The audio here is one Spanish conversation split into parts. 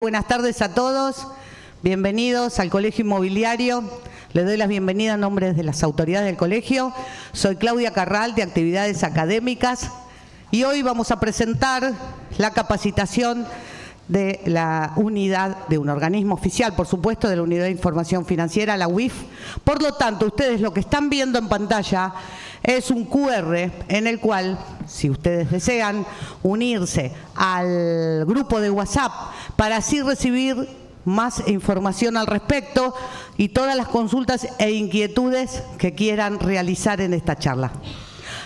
Buenas tardes a todos, bienvenidos al Colegio Inmobiliario. Les doy las bienvenidas en nombre de las autoridades del colegio. Soy Claudia Carral, de Actividades Académicas, y hoy vamos a presentar la capacitación de la unidad de un organismo oficial, por supuesto, de la Unidad de Información Financiera, la UIF. Por lo tanto, ustedes lo que están viendo en pantalla es un QR en el cual, si ustedes desean unirse al grupo de WhatsApp para así recibir más información al respecto y todas las consultas e inquietudes que quieran realizar en esta charla.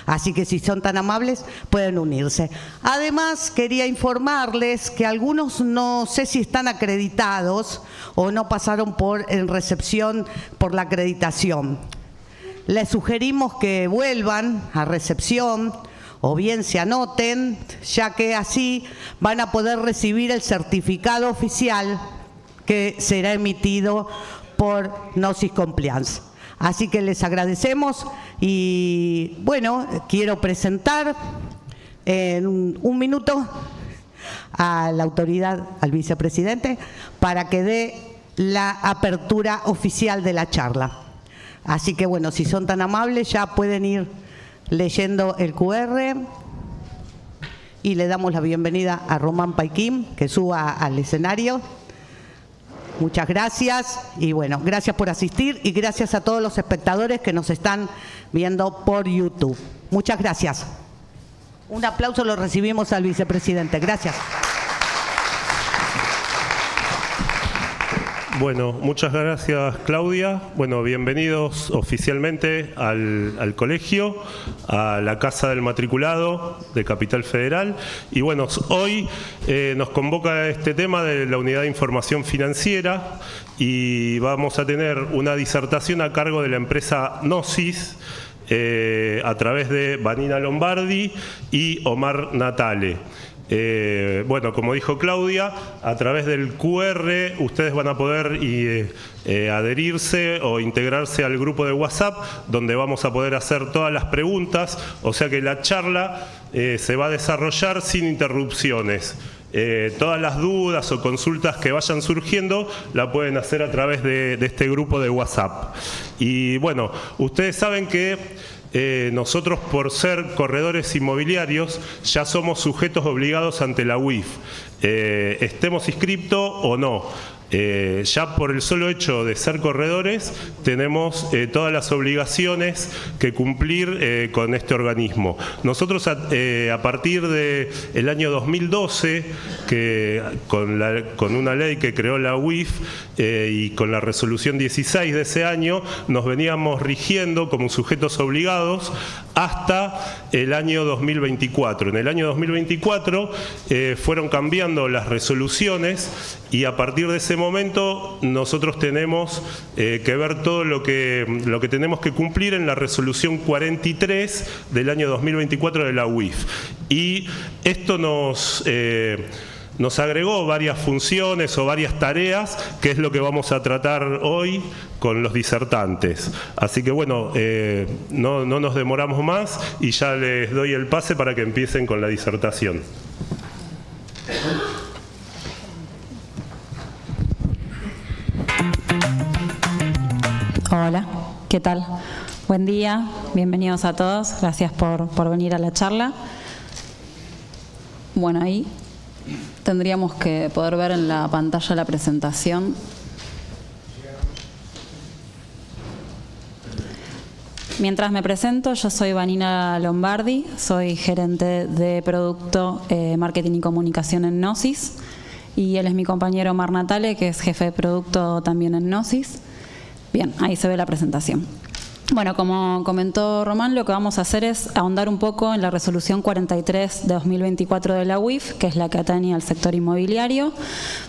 Así que si son tan amables, pueden unirse. Además, quería informarles que algunos no sé si están acreditados o no pasaron en recepción por la acreditación. Les sugerimos que vuelvan a recepción o bien se anoten, ya que así van a poder recibir el certificado oficial que será emitido por Gnosis Compliance. Así que les agradecemos y bueno, quiero presentar en un minuto a la autoridad, al vicepresidente, para que dé la apertura oficial de la charla. Así que bueno, si son tan amables ya pueden ir leyendo el QR y le damos la bienvenida a Román Paiquín, que suba al escenario. Muchas gracias y bueno, gracias por asistir y gracias a todos los espectadores que nos están viendo por YouTube. Muchas gracias. Un aplauso lo recibimos al vicepresidente. Gracias. Bueno, muchas gracias, Claudia. Bueno, bienvenidos oficialmente al colegio, a la Casa del Matriculado de Capital Federal. Y bueno, hoy nos convoca este tema de la Unidad de Información Financiera y vamos a tener una disertación a cargo de la empresa Gnosis a través de Vanina Lombardi y Omar Natale. Bueno, como dijo Claudia, a través del QR ustedes van a poder adherirse o integrarse al grupo de WhatsApp, donde vamos a poder hacer todas las preguntas, o sea que la charla se va a desarrollar sin interrupciones. Todas las dudas o consultas que vayan surgiendo la pueden hacer a través de este grupo de WhatsApp. Y bueno, ustedes saben que nosotros, por ser corredores inmobiliarios, ya somos sujetos obligados ante la UIF, estemos inscriptos o no. Ya por el solo hecho de ser corredores tenemos todas las obligaciones que cumplir con este organismo. Nosotros a partir del año 2012, que con una ley que creó la UIF y con la resolución 16 de ese año, nos veníamos rigiendo como sujetos obligados hasta el año 2024. En el año 2024 fueron cambiando las resoluciones y a partir de ese momento nosotros tenemos que ver todo lo que tenemos que cumplir en la resolución 43 del año 2024 de la UIF. Y esto nos agregó varias funciones o varias tareas, que es lo que vamos a tratar hoy con los disertantes. Así que bueno, no nos demoramos más y ya les doy el pase para que empiecen con la disertación. Hola, ¿qué tal? Buen día, bienvenidos a todos, gracias por venir a la charla. Bueno, ahí tendríamos que poder ver en la pantalla la presentación. Mientras me presento, yo soy Vanina Lombardi, soy gerente de Producto, Marketing y Comunicación en Gnosis, y él es mi compañero Omar Natale, que es jefe de Producto también en Gnosis. Bien, ahí se ve la presentación. Bueno, como comentó Román, lo que vamos a hacer es ahondar un poco en la resolución 43 de 2024 de la UIF, que es la que atañe al sector inmobiliario.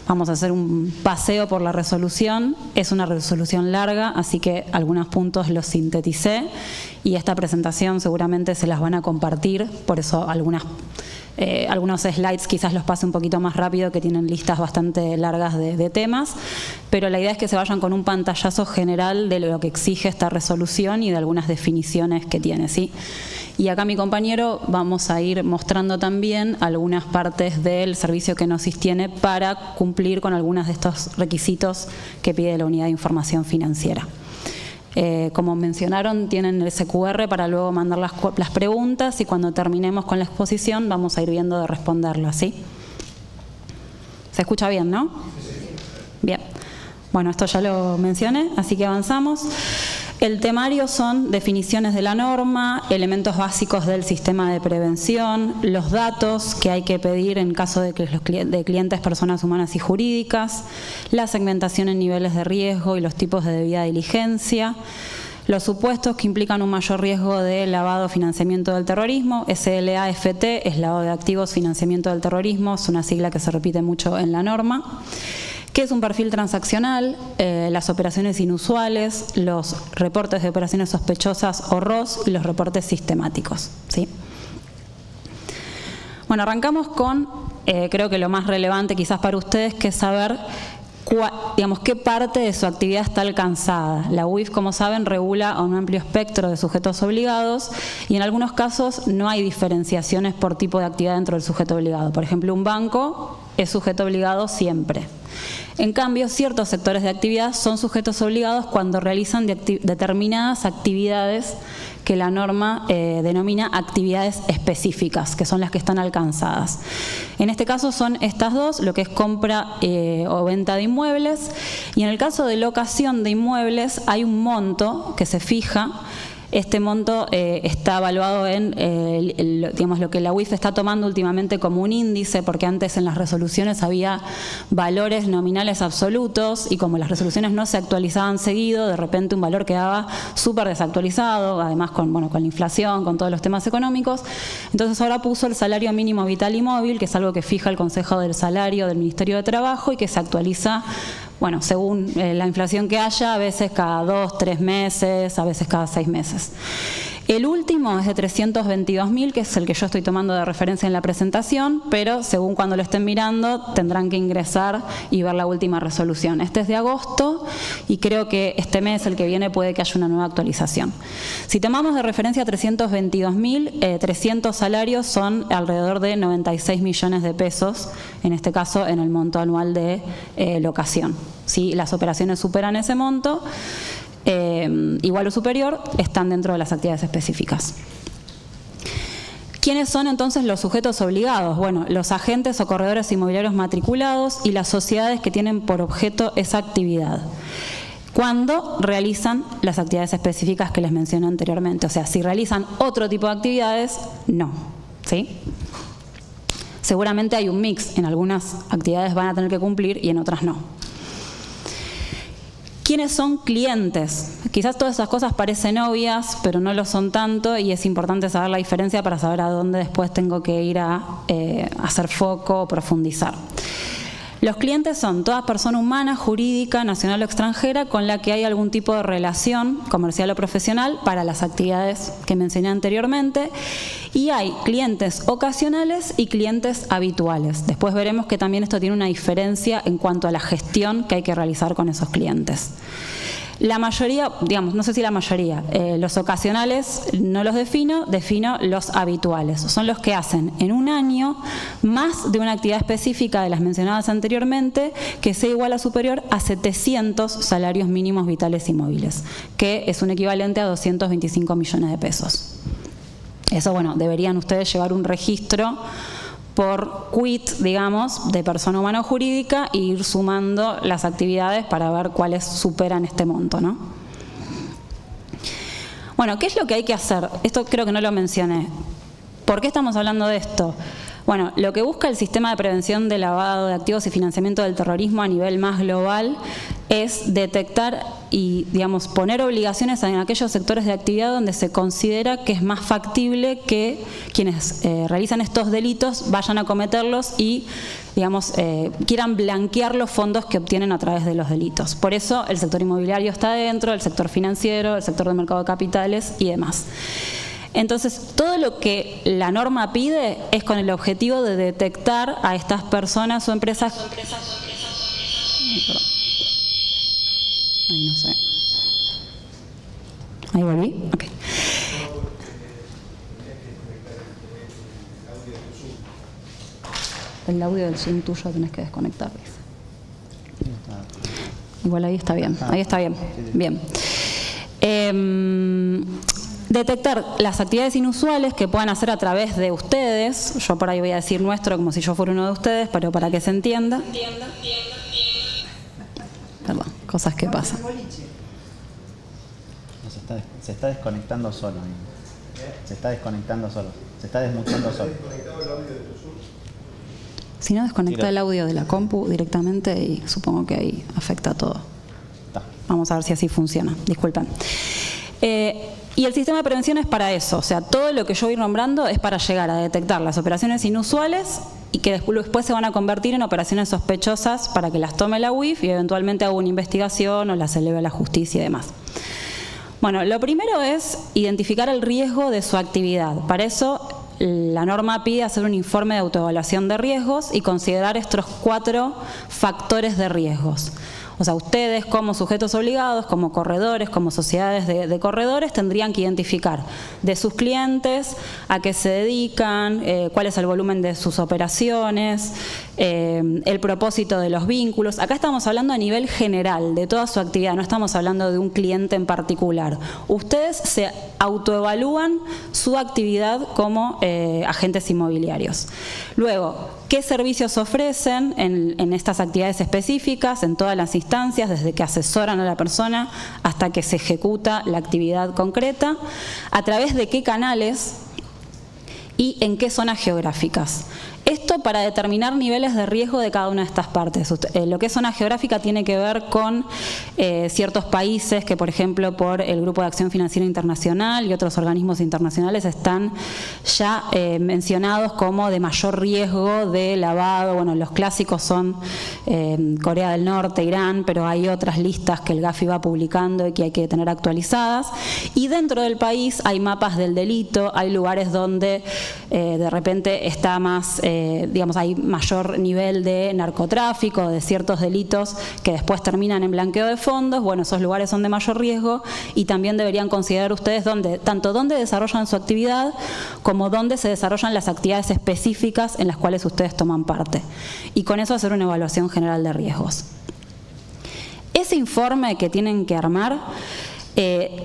Vamos a hacer un paseo por la resolución. Es una resolución larga, así que algunos puntos los sinteticé y esta presentación seguramente se las van a compartir, por eso algunas Algunos slides quizás los pase un poquito más rápido, que tienen listas bastante largas de temas, pero la idea es que se vayan con un pantallazo general de lo que exige esta resolución y de algunas definiciones que tiene, ¿sí? Y acá mi compañero vamos a ir mostrando también algunas partes del servicio que Gnosis tiene para cumplir con algunos de estos requisitos que pide la Unidad de Información Financiera. Como mencionaron, tienen el SQR para luego mandar las preguntas, y cuando terminemos con la exposición vamos a ir viendo de responderlas, ¿sí? ¿Se escucha bien, no? Bien. Bueno, esto ya lo mencioné, así que avanzamos. El temario son definiciones de la norma, elementos básicos del sistema de prevención, los datos que hay que pedir en caso de que de clientes, personas humanas y jurídicas, la segmentación en niveles de riesgo y los tipos de debida diligencia, los supuestos que implican un mayor riesgo de lavado o financiamiento del terrorismo. SLAFT es lavado de activos, financiamiento del terrorismo, es una sigla que se repite mucho en la norma. ¿Qué es un perfil transaccional? Las operaciones inusuales, los reportes de operaciones sospechosas o ROS y los reportes sistemáticos, ¿sí? Bueno, arrancamos con, creo que lo más relevante quizás para ustedes, que es saber qué parte de su actividad está alcanzada. La UIF, como saben, regula a un amplio espectro de sujetos obligados, y en algunos casos no hay diferenciaciones por tipo de actividad dentro del sujeto obligado. Por ejemplo, un banco es sujeto obligado siempre. En cambio, ciertos sectores de actividad son sujetos obligados cuando realizan determinadas actividades que la norma denomina actividades específicas, que son las que están alcanzadas. En este caso son estas dos, lo que es compra o venta de inmuebles, y en el caso de locación de inmuebles hay un monto que se fija. Este monto está evaluado en digamos, lo que la UIF está tomando últimamente como un índice, porque antes en las resoluciones había valores nominales absolutos, y como las resoluciones no se actualizaban seguido, de repente un valor quedaba súper desactualizado, además con la inflación, con todos los temas económicos. Entonces ahora puso el salario mínimo vital y móvil, que es algo que fija el Consejo del Salario del Ministerio de Trabajo y que se actualiza, bueno, según la inflación que haya, a veces cada 2, 3 meses, a veces cada 6 meses. El último es de 322.000, que es el que yo estoy tomando de referencia en la presentación, pero según cuando lo estén mirando tendrán que ingresar y ver la última resolución. Este es de agosto y creo que este mes, el que viene, puede que haya una nueva actualización. Si tomamos de referencia 322.000, 300 salarios son alrededor de 96 millones de pesos, en este caso en el monto anual de locación. Si las operaciones superan ese monto, igual o superior, están dentro de las actividades específicas. ¿Quiénes son entonces los sujetos obligados? Bueno, los agentes o corredores inmobiliarios matriculados y las sociedades que tienen por objeto esa actividad, cuando realizan las actividades específicas que les mencioné anteriormente. O sea, si realizan otro tipo de actividades, no, ¿sí? Seguramente hay un mix, en algunas actividades van a tener que cumplir y en otras no. ¿Quiénes son clientes? Quizás todas esas cosas parecen obvias, pero no lo son tanto, y es importante saber la diferencia para saber a dónde después tengo que ir a hacer foco o profundizar. Los clientes son toda persona humana, jurídica, nacional o extranjera con la que hay algún tipo de relación comercial o profesional para las actividades que mencioné anteriormente, y hay clientes ocasionales y clientes habituales. Después veremos que también esto tiene una diferencia en cuanto a la gestión que hay que realizar con esos clientes. La mayoría, digamos, no sé si la mayoría, los ocasionales no los defino los habituales. Son los que hacen en un año más de una actividad específica de las mencionadas anteriormente que sea igual o superior a 700 salarios mínimos vitales y móviles, que es un equivalente a 225 millones de pesos. Eso, bueno, deberían ustedes llevar un registro por quit, digamos, de persona humana o jurídica, e ir sumando las actividades para ver cuáles superan este monto, ¿no? Bueno, ¿qué es lo que hay que hacer? Esto creo que no lo mencioné. ¿Por qué estamos hablando de esto? Bueno, lo que busca el sistema de prevención de lavado de activos y financiamiento del terrorismo a nivel más global es detectar y, digamos, poner obligaciones en aquellos sectores de actividad donde se considera que es más factible que quienes realizan estos delitos vayan a cometerlos y, digamos, quieran blanquear los fondos que obtienen a través de los delitos. Por eso el sector inmobiliario está dentro, el sector financiero, el sector del mercado de capitales y demás. Entonces, todo lo que la norma pide es con el objetivo de detectar a estas personas o empresas. Ahí no sé. Ahí volví. Ok. El audio del Zoom tuyo tenés que desconectar. Igual ahí está bien. Ahí está bien. Bien. Detectar las actividades inusuales que puedan hacer a través de ustedes. Yo por ahí voy a decir nuestro como si yo fuera uno de ustedes, pero para que se entienda. Perdón, cosas que pasan. Se está desconectando solo. Se está desconectando solo. Se está desmuteando solo. Si no, desconecta el audio de la compu directamente y supongo que ahí afecta a todo. Vamos a ver si así funciona. Disculpen. Y el sistema de prevención es para eso. O sea, todo lo que yo voy nombrando es para llegar a detectar las operaciones inusuales y que después se van a convertir en operaciones sospechosas para que las tome la UIF y eventualmente haga una investigación o las eleve a la justicia y demás. Bueno, lo primero es identificar el riesgo de su actividad. Para eso, la norma pide hacer un informe de autoevaluación de riesgos y considerar estos 4 factores de riesgos. O sea, ustedes como sujetos obligados, como corredores, como sociedades de corredores, tendrían que identificar de sus clientes, a qué se dedican, cuál es el volumen de sus operaciones, el propósito de los vínculos. Acá estamos hablando a nivel general de toda su actividad, no estamos hablando de un cliente en particular. Ustedes se autoevalúan su actividad como agentes inmobiliarios. Luego, ¿qué servicios ofrecen en estas actividades específicas, en todas las instancias, desde que asesoran a la persona hasta que se ejecuta la actividad concreta? ¿A través de qué canales y en qué zonas geográficas? Esto para determinar niveles de riesgo de cada una de estas partes. Lo que es zona geográfica tiene que ver con ciertos países que, por ejemplo, por el Grupo de Acción Financiera Internacional y otros organismos internacionales están ya mencionados como de mayor riesgo de lavado. Bueno, los clásicos son Corea del Norte, Irán, pero hay otras listas que el GAFI va publicando y que hay que tener actualizadas. Y dentro del país hay mapas del delito, hay lugares donde de repente está más... digamos, hay mayor nivel de narcotráfico, de ciertos delitos que después terminan en blanqueo de fondos. Bueno, esos lugares son de mayor riesgo y también deberían considerar ustedes tanto dónde desarrollan su actividad como dónde se desarrollan las actividades específicas en las cuales ustedes toman parte. Y con eso hacer una evaluación general de riesgos. Ese informe que tienen que armar,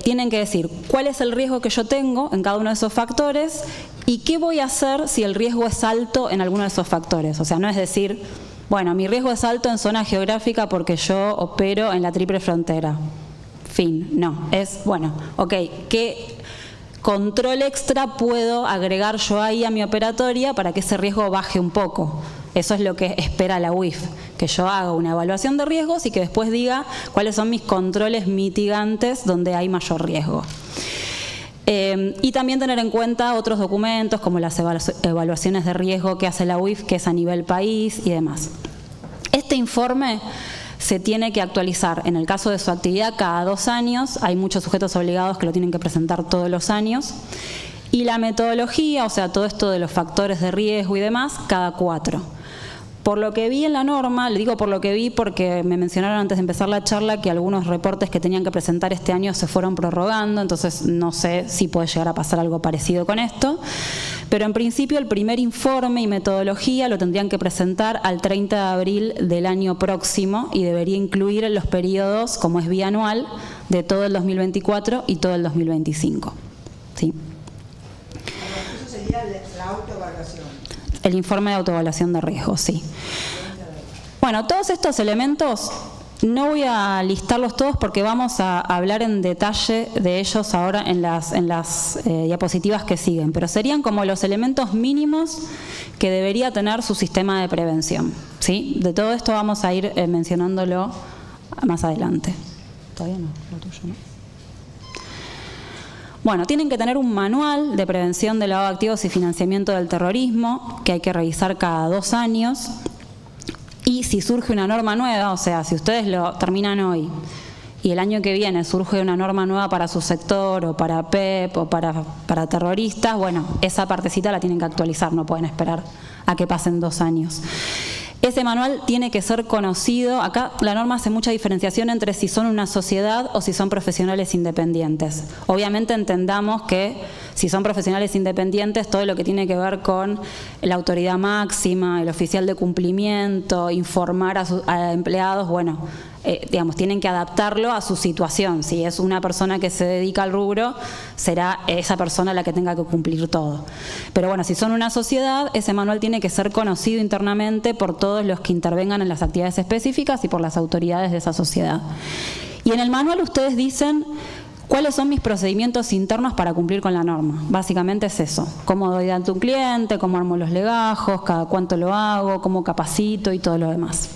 tienen que decir cuál es el riesgo que yo tengo en cada uno de esos factores y qué voy a hacer si el riesgo es alto en alguno de esos factores. O sea, no es decir, bueno, mi riesgo es alto en zona geográfica porque yo opero en la triple frontera. Fin, no. Es, bueno, ok, ¿qué control extra puedo agregar yo ahí a mi operatoria para que ese riesgo baje un poco? Eso es lo que espera la UIF, que yo haga una evaluación de riesgos y que después diga cuáles son mis controles mitigantes donde hay mayor riesgo. Y también tener en cuenta otros documentos como las evaluaciones de riesgo que hace la UIF, que es a nivel país y demás. Este informe se tiene que actualizar en el caso de su actividad cada 2 años. Hay muchos sujetos obligados que lo tienen que presentar todos los años. Y la metodología, o sea, todo esto de los factores de riesgo y demás, cada 4. Por lo que vi en la norma, le digo por lo que vi porque me mencionaron antes de empezar la charla que algunos reportes que tenían que presentar este año se fueron prorrogando, entonces no sé si puede llegar a pasar algo parecido con esto. Pero en principio el primer informe y metodología lo tendrían que presentar al 30 de abril del año próximo y debería incluir en los periodos, como es bianual, de todo el 2024 y todo el 2025. ¿Sí? Eso sería la autoevaluación. El informe de autoevaluación de riesgos, sí. Bueno, todos estos elementos no voy a listarlos todos porque vamos a hablar en detalle de ellos ahora en las diapositivas que siguen, pero serían como los elementos mínimos que debería tener su sistema de prevención, ¿sí? De todo esto vamos a ir mencionándolo más adelante. Todavía no, lo tuyo no. Bueno, tienen que tener un manual de prevención de lavado de activos y financiamiento del terrorismo que hay que revisar cada 2 años. Y si surge una norma nueva, o sea, si ustedes lo terminan hoy y el año que viene surge una norma nueva para su sector o para PEP o para terroristas, bueno, esa partecita la tienen que actualizar, no pueden esperar a que pasen 2 años. Ese manual tiene que ser conocido. Acá la norma hace mucha diferenciación entre si son una sociedad o si son profesionales independientes. Obviamente entendamos que si son profesionales independientes, todo lo que tiene que ver con la autoridad máxima, el oficial de cumplimiento, informar a empleados, bueno, digamos, tienen que adaptarlo a su situación. Si es una persona que se dedica al rubro, será esa persona la que tenga que cumplir todo. Pero bueno, si son una sociedad, ese manual tiene que ser conocido internamente por todos los que intervengan en las actividades específicas y por las autoridades de esa sociedad. Y en el manual ustedes dicen cuáles son mis procedimientos internos para cumplir con la norma. Básicamente es eso: cómo doy de alta a un cliente, cómo armo los legajos, cada cuánto lo hago, cómo capacito y todo lo demás.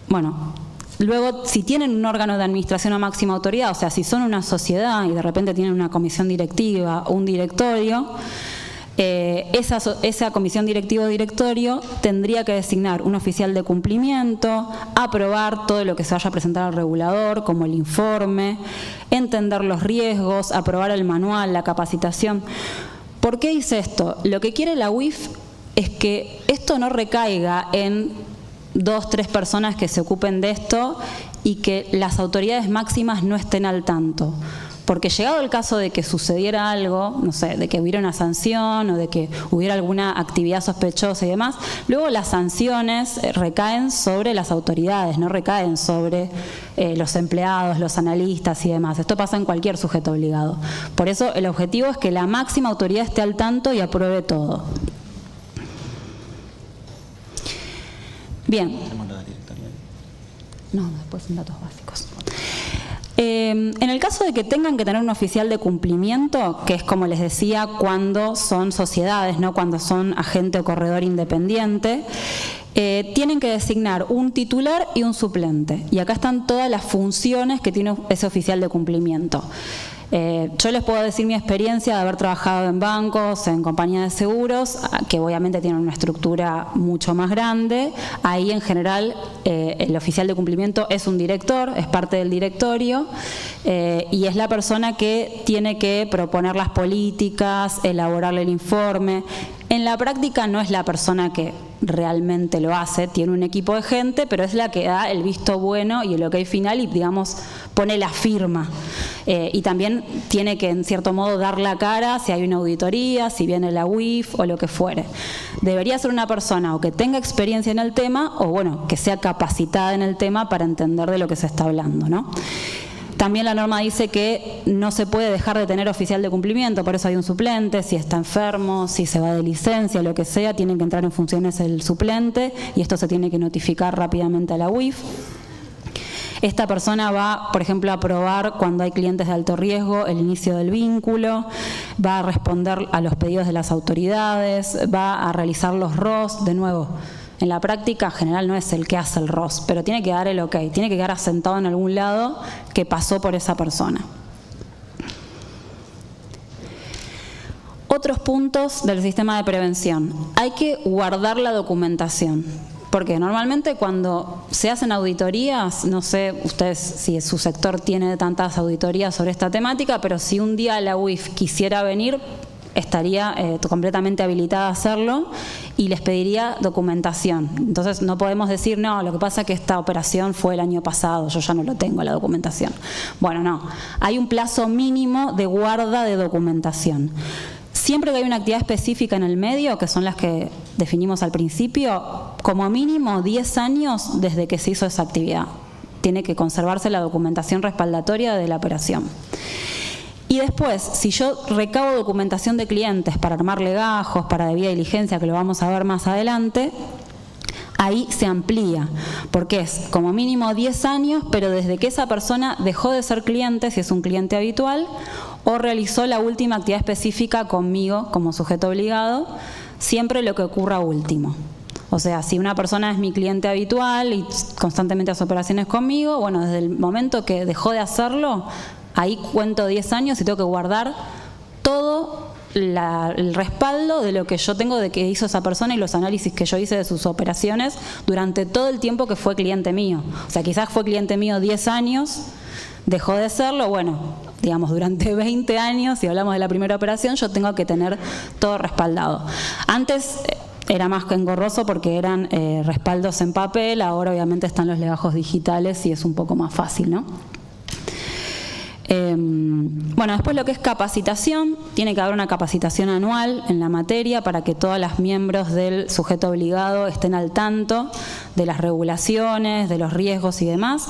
Bueno, luego, si tienen un órgano de administración o máxima autoridad, o sea, si son una sociedad y de repente tienen una comisión directiva o un directorio, esa comisión directiva o directorio tendría que designar un oficial de cumplimiento, aprobar todo lo que se vaya a presentar al regulador, como el informe, entender los riesgos, aprobar el manual, la capacitación. ¿Por qué hice esto? Lo que quiere la UIF es que esto no recaiga en 2, 3 personas que se ocupen de esto y que las autoridades máximas no estén al tanto. Porque llegado el caso de que sucediera algo, no sé, de que hubiera una sanción o de que hubiera alguna actividad sospechosa y demás, luego las sanciones recaen sobre las autoridades, no recaen sobre los empleados, los analistas y demás. Esto pasa en cualquier sujeto obligado. Por eso el objetivo es que la máxima autoridad esté al tanto y apruebe todo. Bien. No, después son datos básicos. En el caso de que tengan que tener un oficial de cumplimiento, que es como les decía cuando son sociedades, no cuando son agente o corredor independiente, tienen que designar un titular y un suplente. Y acá están todas las funciones que tiene ese oficial de cumplimiento. Yo les puedo decir mi experiencia de haber trabajado en bancos, en compañías de seguros, que obviamente tienen una estructura mucho más grande. Ahí en general el oficial de cumplimiento es un director, es parte del directorio y es la persona que tiene que proponer las políticas, elaborarle el informe. En la práctica no es la persona que realmente lo hace, tiene un equipo de gente, pero es la que da el visto bueno y el ok final y, digamos, pone la firma. Y también tiene que, en cierto modo, dar la cara si hay una auditoría, si viene la UIF o lo que fuere. Debería ser una persona o que tenga experiencia en el tema o, bueno, que sea capacitada en el tema para entender de lo que se está hablando, ¿no? También la norma dice que no se puede dejar de tener oficial de cumplimiento, por eso hay un suplente. Si está enfermo, si se va de licencia, lo que sea, tiene que entrar en funciones el suplente y esto se tiene que notificar rápidamente a la UIF. Esta persona va, por ejemplo, a aprobar cuando hay clientes de alto riesgo el inicio del vínculo, va a responder a los pedidos de las autoridades, va a realizar los ROS, de nuevo. En la práctica en general no es el que hace el ROS, pero tiene que dar el ok, tiene que quedar asentado en algún lado que pasó por esa persona. Otros puntos del sistema de prevención. Hay que guardar la documentación. Porque normalmente cuando se hacen auditorías, no sé ustedes si su sector tiene tantas auditorías sobre esta temática, pero si un día la UIF quisiera venir, estaría completamente habilitada a hacerlo y les pediría documentación. Entonces no podemos decir, no, lo que pasa es que esta operación fue el año pasado, yo ya no lo tengo la documentación. Bueno, no, hay un plazo mínimo de guarda de documentación. Siempre que hay una actividad específica en el medio, que son las que definimos al principio, como mínimo 10 años desde que se hizo esa actividad. Tiene que conservarse la documentación respaldatoria de la operación. Y después, si yo recabo documentación de clientes para armar legajos, para debida diligencia, que lo vamos a ver más adelante, ahí se amplía, porque es como mínimo 10 años, pero desde que esa persona dejó de ser cliente, si es un cliente habitual, o realizó la última actividad específica conmigo como sujeto obligado, siempre lo que ocurra último. O sea, si una persona es mi cliente habitual y constantemente hace operaciones conmigo, bueno, desde el momento que dejó de hacerlo, ahí cuento 10 años y tengo que guardar todo el respaldo de lo que yo tengo de que hizo esa persona y los análisis que yo hice de sus operaciones durante todo el tiempo que fue cliente mío. O sea, quizás fue cliente mío 10 años, dejó de serlo, bueno, digamos, durante 20 años, si hablamos de la primera operación, yo tengo que tener todo respaldado. Antes era más que engorroso porque eran respaldos en papel, ahora obviamente están los legajos digitales y es un poco más fácil, ¿no? Bueno, después lo que es capacitación, tiene que haber una capacitación anual en la materia para que todas las miembros del sujeto obligado estén al tanto de las regulaciones, de los riesgos y demás,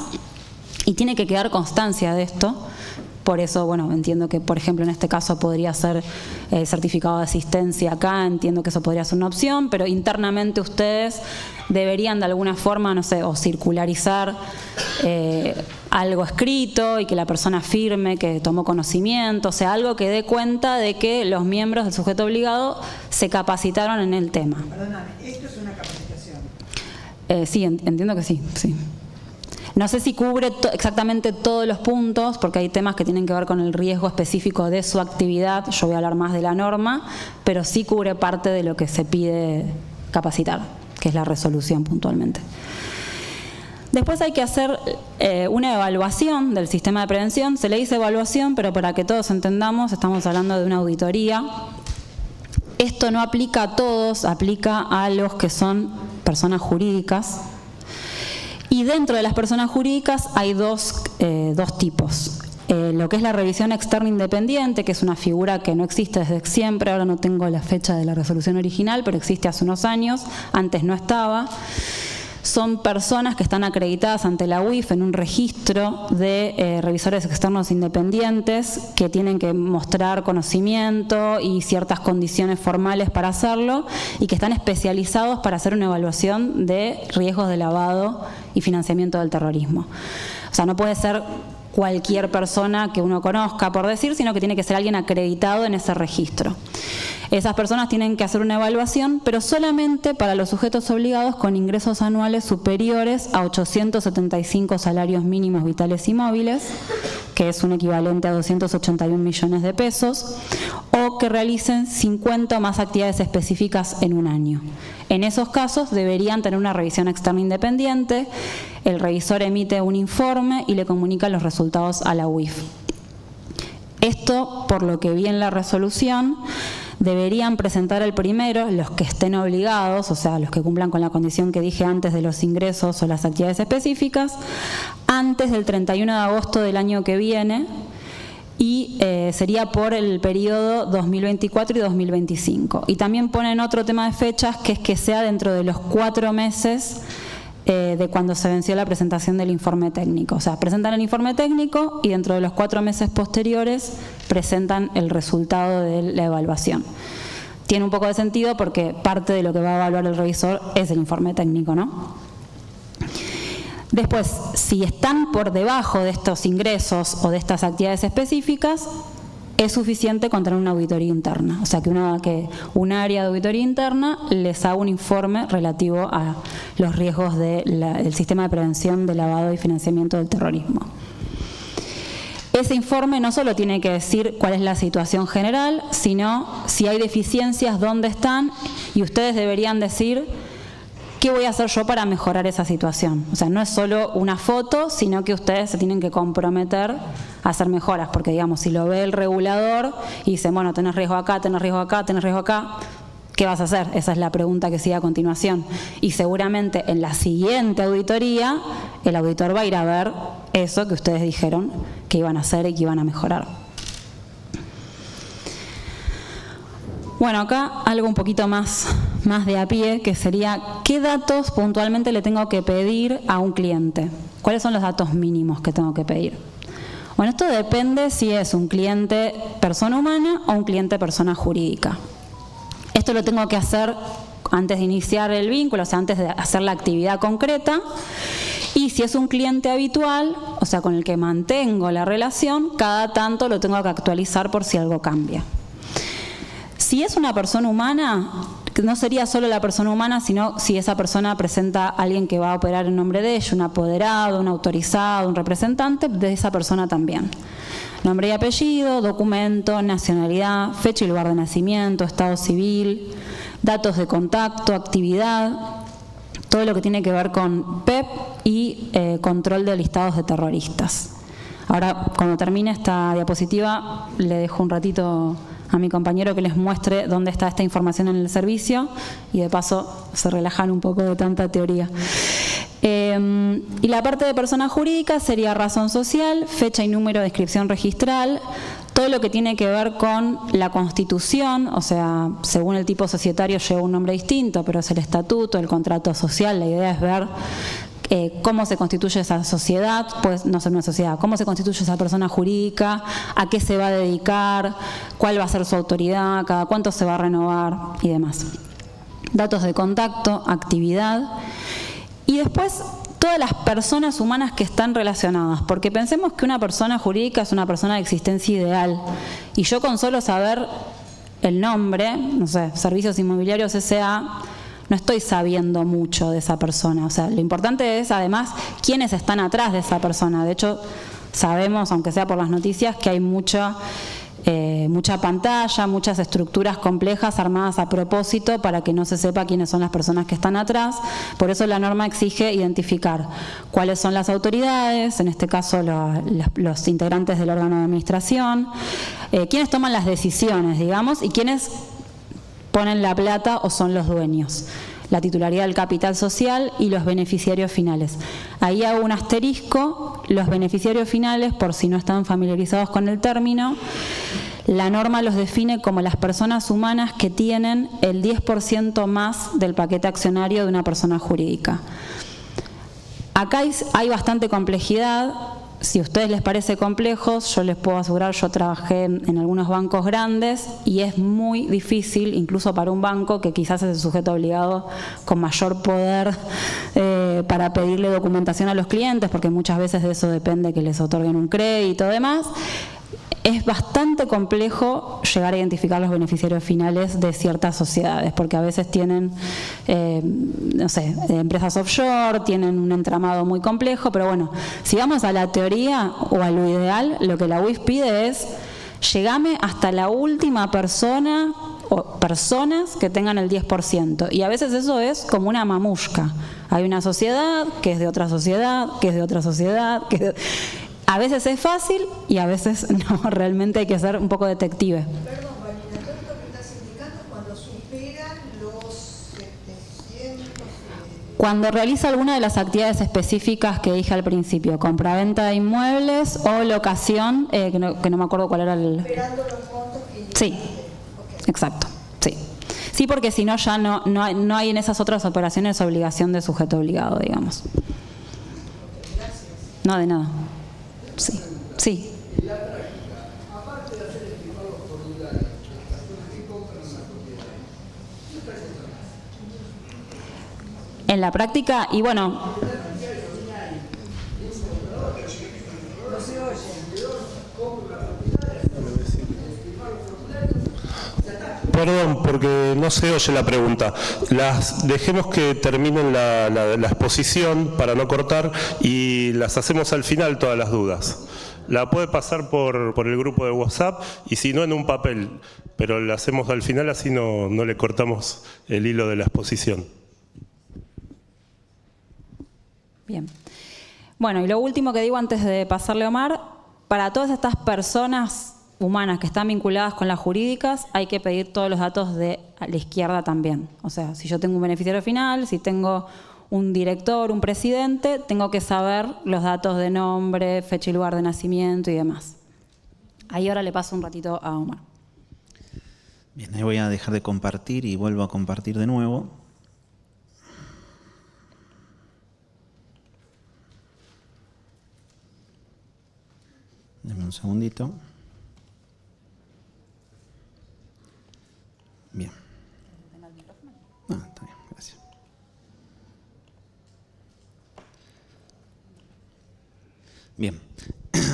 y tiene que quedar constancia de esto. Por eso, bueno, entiendo que, por ejemplo, en este caso podría ser certificado de asistencia acá, entiendo que eso podría ser una opción, pero internamente ustedes deberían de alguna forma, no sé, o circularizar algo escrito y que la persona firme que tomó conocimiento, o sea, algo que dé cuenta de que los miembros del sujeto obligado se capacitaron en el tema. Perdóname, ¿esto es una capacitación? Sí, entiendo que sí, sí. No sé si cubre exactamente todos los puntos, porque hay temas que tienen que ver con el riesgo específico de su actividad. Yo voy a hablar más de la norma, pero sí cubre parte de lo que se pide capacitar, que es la resolución puntualmente. Después hay que hacer una evaluación del sistema de prevención. Se le dice evaluación, pero para que todos entendamos, estamos hablando de una auditoría. Esto no aplica a todos, aplica a los que son personas jurídicas. Y dentro de las personas jurídicas hay dos tipos. Lo que es la revisión externa independiente, que es una figura que no existe desde siempre, ahora no tengo la fecha de la resolución original, pero existe hace unos años, antes no estaba. Son personas que están acreditadas ante la UIF en un registro de revisores externos independientes que tienen que mostrar conocimiento y ciertas condiciones formales para hacerlo y que están especializados para hacer una evaluación de riesgos de lavado y financiamiento del terrorismo. O sea, no puede ser cualquier persona que uno conozca, por decir, sino que tiene que ser alguien acreditado en ese registro. Esas personas tienen que hacer una evaluación, pero solamente para los sujetos obligados con ingresos anuales superiores a 875 salarios mínimos vitales y móviles, que es un equivalente a 281 millones de pesos, o que realicen 50 o más actividades específicas en un año. En esos casos deberían tener una revisión externa independiente, el revisor emite un informe y le comunica los resultados a la UIF. Esto, por lo que vi en la resolución, deberían presentar el primero los que estén obligados, o sea, los que cumplan con la condición que dije antes de los ingresos o las actividades específicas, antes del 31 de agosto del año que viene, y sería por el periodo 2024 y 2025. Y también ponen otro tema de fechas, que es que sea dentro de los 4 meses de cuando se venció la presentación del informe técnico. O sea, presentan el informe técnico y dentro de los 4 meses posteriores presentan el resultado de la evaluación. Tiene un poco de sentido porque parte de lo que va a evaluar el revisor es el informe técnico, ¿no? Después, si están por debajo de estos ingresos o de estas actividades específicas, es suficiente con tener una auditoría interna. O sea, que un área de auditoría interna les haga un informe relativo a los riesgos del sistema de prevención de lavado y financiamiento del terrorismo. Ese informe no solo tiene que decir cuál es la situación general, sino si hay deficiencias, dónde están, y ustedes deberían decir qué voy a hacer yo para mejorar esa situación. O sea, no es solo una foto, sino que ustedes se tienen que comprometer a hacer mejoras, porque digamos, si lo ve el regulador y dice, bueno, tenés riesgo acá, tenés riesgo acá, tenés riesgo acá, ¿qué vas a hacer? Esa es la pregunta que sigue a continuación. Y seguramente en la siguiente auditoría, el auditor va a ir a ver eso que ustedes dijeron que iban a hacer y que iban a mejorar. Bueno, acá algo un poquito más de a pie, que sería, ¿qué datos puntualmente le tengo que pedir a un cliente? ¿Cuáles son los datos mínimos que tengo que pedir? Bueno, esto depende si es un cliente persona humana o un cliente persona jurídica. Esto lo tengo que hacer antes de iniciar el vínculo, o sea, antes de hacer la actividad concreta. Y si es un cliente habitual, o sea, con el que mantengo la relación, cada tanto lo tengo que actualizar por si algo cambia. Si es una persona humana, no sería solo la persona humana, sino si esa persona presenta a alguien que va a operar en nombre de ella, un apoderado, un autorizado, un representante, de esa persona también. nombre y apellido, documento, nacionalidad, fecha y lugar de nacimiento, estado civil, datos de contacto, actividad, todo lo que tiene que ver con PEP y control de listados de terroristas. Ahora, cuando termine esta diapositiva, le dejo un ratito a mi compañero que les muestre dónde está esta información en el servicio y de paso se relajan un poco de tanta teoría. Y la parte de persona jurídica sería razón social, fecha y número de inscripción registral, todo lo que tiene que ver con la constitución, o sea, según el tipo societario lleva un nombre distinto, pero es el estatuto, el contrato social. La idea es ver cómo se constituye esa sociedad, pues no ser una sociedad, cómo se constituye esa persona jurídica, a qué se va a dedicar, cuál va a ser su autoridad, cada cuánto se va a renovar y demás. Datos de contacto, actividad y después todas las personas humanas que están relacionadas, porque pensemos que una persona jurídica es una persona de existencia ideal y yo con solo saber el nombre, no sé, Servicios Inmobiliarios S.A., no estoy sabiendo mucho de esa persona. O sea, lo importante es además quiénes están atrás de esa persona. De hecho, sabemos, aunque sea por las noticias, que hay mucha pantalla, muchas estructuras complejas armadas a propósito para que no se sepa quiénes son las personas que están atrás. Por eso la norma exige identificar cuáles son las autoridades, en este caso los integrantes del órgano de administración, quiénes toman las decisiones, digamos, y quiénes ponen la plata o son los dueños, la titularidad del capital social y los beneficiarios finales. Ahí hago un asterisco, los beneficiarios finales, por si no están familiarizados con el término, la norma los define como las personas humanas que tienen el 10% más del paquete accionario de una persona jurídica. Acá hay bastante complejidad. Si a ustedes les parece complejo, yo les puedo asegurar, yo trabajé en algunos bancos grandes y es muy difícil, incluso para un banco que quizás es el sujeto obligado con mayor poder para pedirle documentación a los clientes, porque muchas veces de eso depende que les otorguen un crédito y demás. Es bastante complejo llegar a identificar los beneficiarios finales de ciertas sociedades, porque a veces tienen, no sé, empresas offshore, tienen un entramado muy complejo, pero bueno, si vamos a la teoría o a lo ideal, lo que la UIF pide es, llegame hasta la última persona o personas que tengan el 10%, y a veces eso es como una mamushka. Hay una sociedad que es de otra sociedad, que es de otra sociedad, que es de... A veces es fácil y a veces no, realmente hay que ser un poco detective. Perdón, Vanina, todo esto que estás indicando cuando superan los 700... Cuando realiza alguna de las actividades específicas que dije al principio, compraventa de inmuebles o locación, que no me acuerdo cuál era el... Superando los montos que... Sí, exacto, sí. Sí, porque si no ya no hay en esas otras operaciones obligación de sujeto obligado, digamos. No, de nada. Sí, sí. En la práctica, y bueno... Perdón, porque no se oye la pregunta. Dejemos que terminen la exposición para no cortar y las hacemos al final todas las dudas. La puede pasar por el grupo de WhatsApp y si no en un papel, pero la hacemos al final, así no le cortamos el hilo de la exposición. Bien. Bueno, y lo último que digo antes de pasarle a Omar, para todas estas personas humanas que están vinculadas con las jurídicas, hay que pedir todos los datos de la izquierda también. O sea, si yo tengo un beneficiario final, si tengo un director, un presidente, tengo que saber los datos de nombre, fecha y lugar de nacimiento y demás. Ahí ahora le paso un ratito a Omar. Bien, ahí voy a dejar de compartir y vuelvo a compartir de nuevo. Deme un segundito. Bien. Está bien, gracias. Bien,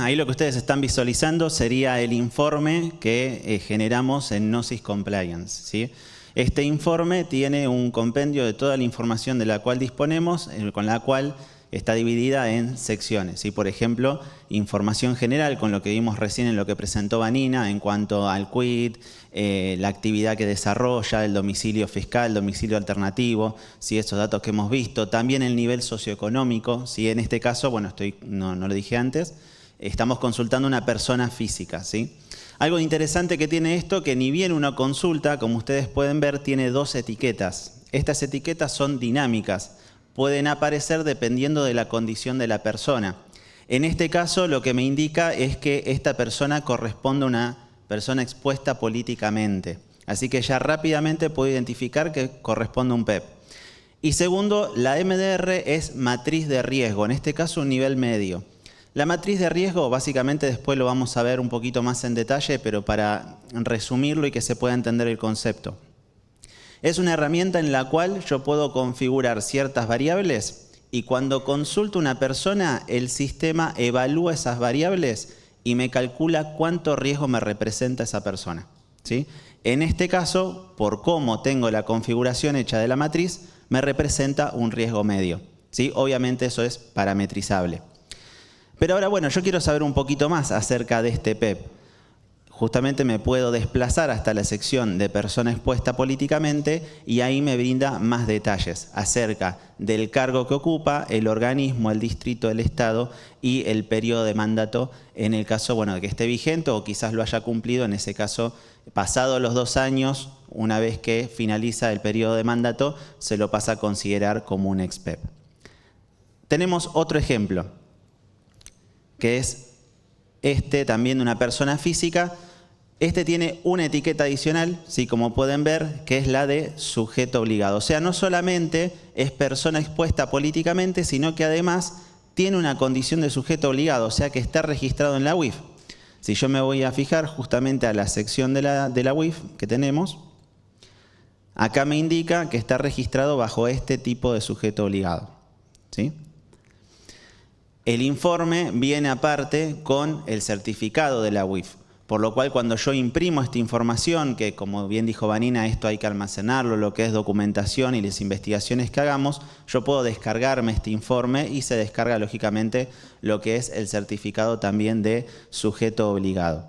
ahí lo que ustedes están visualizando sería el informe que generamos en Gnosis Compliance, ¿sí? Este informe tiene un compendio de toda la información de la cual disponemos, con la cual está dividida en secciones. ¿Sí? Por ejemplo, información general, con lo que vimos recién en lo que presentó Vanina en cuanto al quit, la actividad que desarrolla, el domicilio fiscal, el domicilio alternativo, ¿sí? Estos datos que hemos visto. También el nivel socioeconómico, ¿sí? En este caso, bueno, no lo dije antes, estamos consultando una persona física, ¿sí? Algo interesante que tiene esto, que ni bien uno consulta, como ustedes pueden ver, tiene dos etiquetas. Estas etiquetas son dinámicas, pueden aparecer dependiendo de la condición de la persona. En este caso, lo que me indica es que esta persona corresponde a una persona expuesta políticamente. Así que ya rápidamente puedo identificar que corresponde a un PEP. Y segundo, la MDR es matriz de riesgo, en este caso un nivel medio. La matriz de riesgo, básicamente después lo vamos a ver un poquito más en detalle, pero para resumirlo y que se pueda entender el concepto. Es una herramienta en la cual yo puedo configurar ciertas variables y cuando consulto a una persona, el sistema evalúa esas variables y me calcula cuánto riesgo me representa esa persona, ¿sí? En este caso, por cómo tengo la configuración hecha de la matriz, me representa un riesgo medio, ¿sí? Obviamente eso es parametrizable. Pero ahora, bueno, yo quiero saber un poquito más acerca de este PEP. Justamente me puedo desplazar hasta la sección de persona expuesta políticamente y ahí me brinda más detalles acerca del cargo que ocupa, el organismo, el distrito, el estado y el periodo de mandato en el caso, bueno, de que esté vigente o quizás lo haya cumplido, en ese caso, pasado los 2 años, una vez que finaliza el periodo de mandato, se lo pasa a considerar como un ex-PEP. Tenemos otro ejemplo, que es también de una persona física. Este tiene una etiqueta adicional, ¿sí? Como pueden ver, que es la de sujeto obligado. O sea, no solamente es persona expuesta políticamente, sino que además tiene una condición de sujeto obligado, o sea que está registrado en la UIF. Si yo me voy a fijar justamente a la sección de la UIF que tenemos, acá me indica que está registrado bajo este tipo de sujeto obligado, ¿sí? El informe viene aparte con el certificado de la UIF, por lo cual cuando yo imprimo esta información, que como bien dijo Vanina, esto hay que almacenarlo, lo que es documentación y las investigaciones que hagamos, yo puedo descargarme este informe y se descarga lógicamente lo que es el certificado también de sujeto obligado.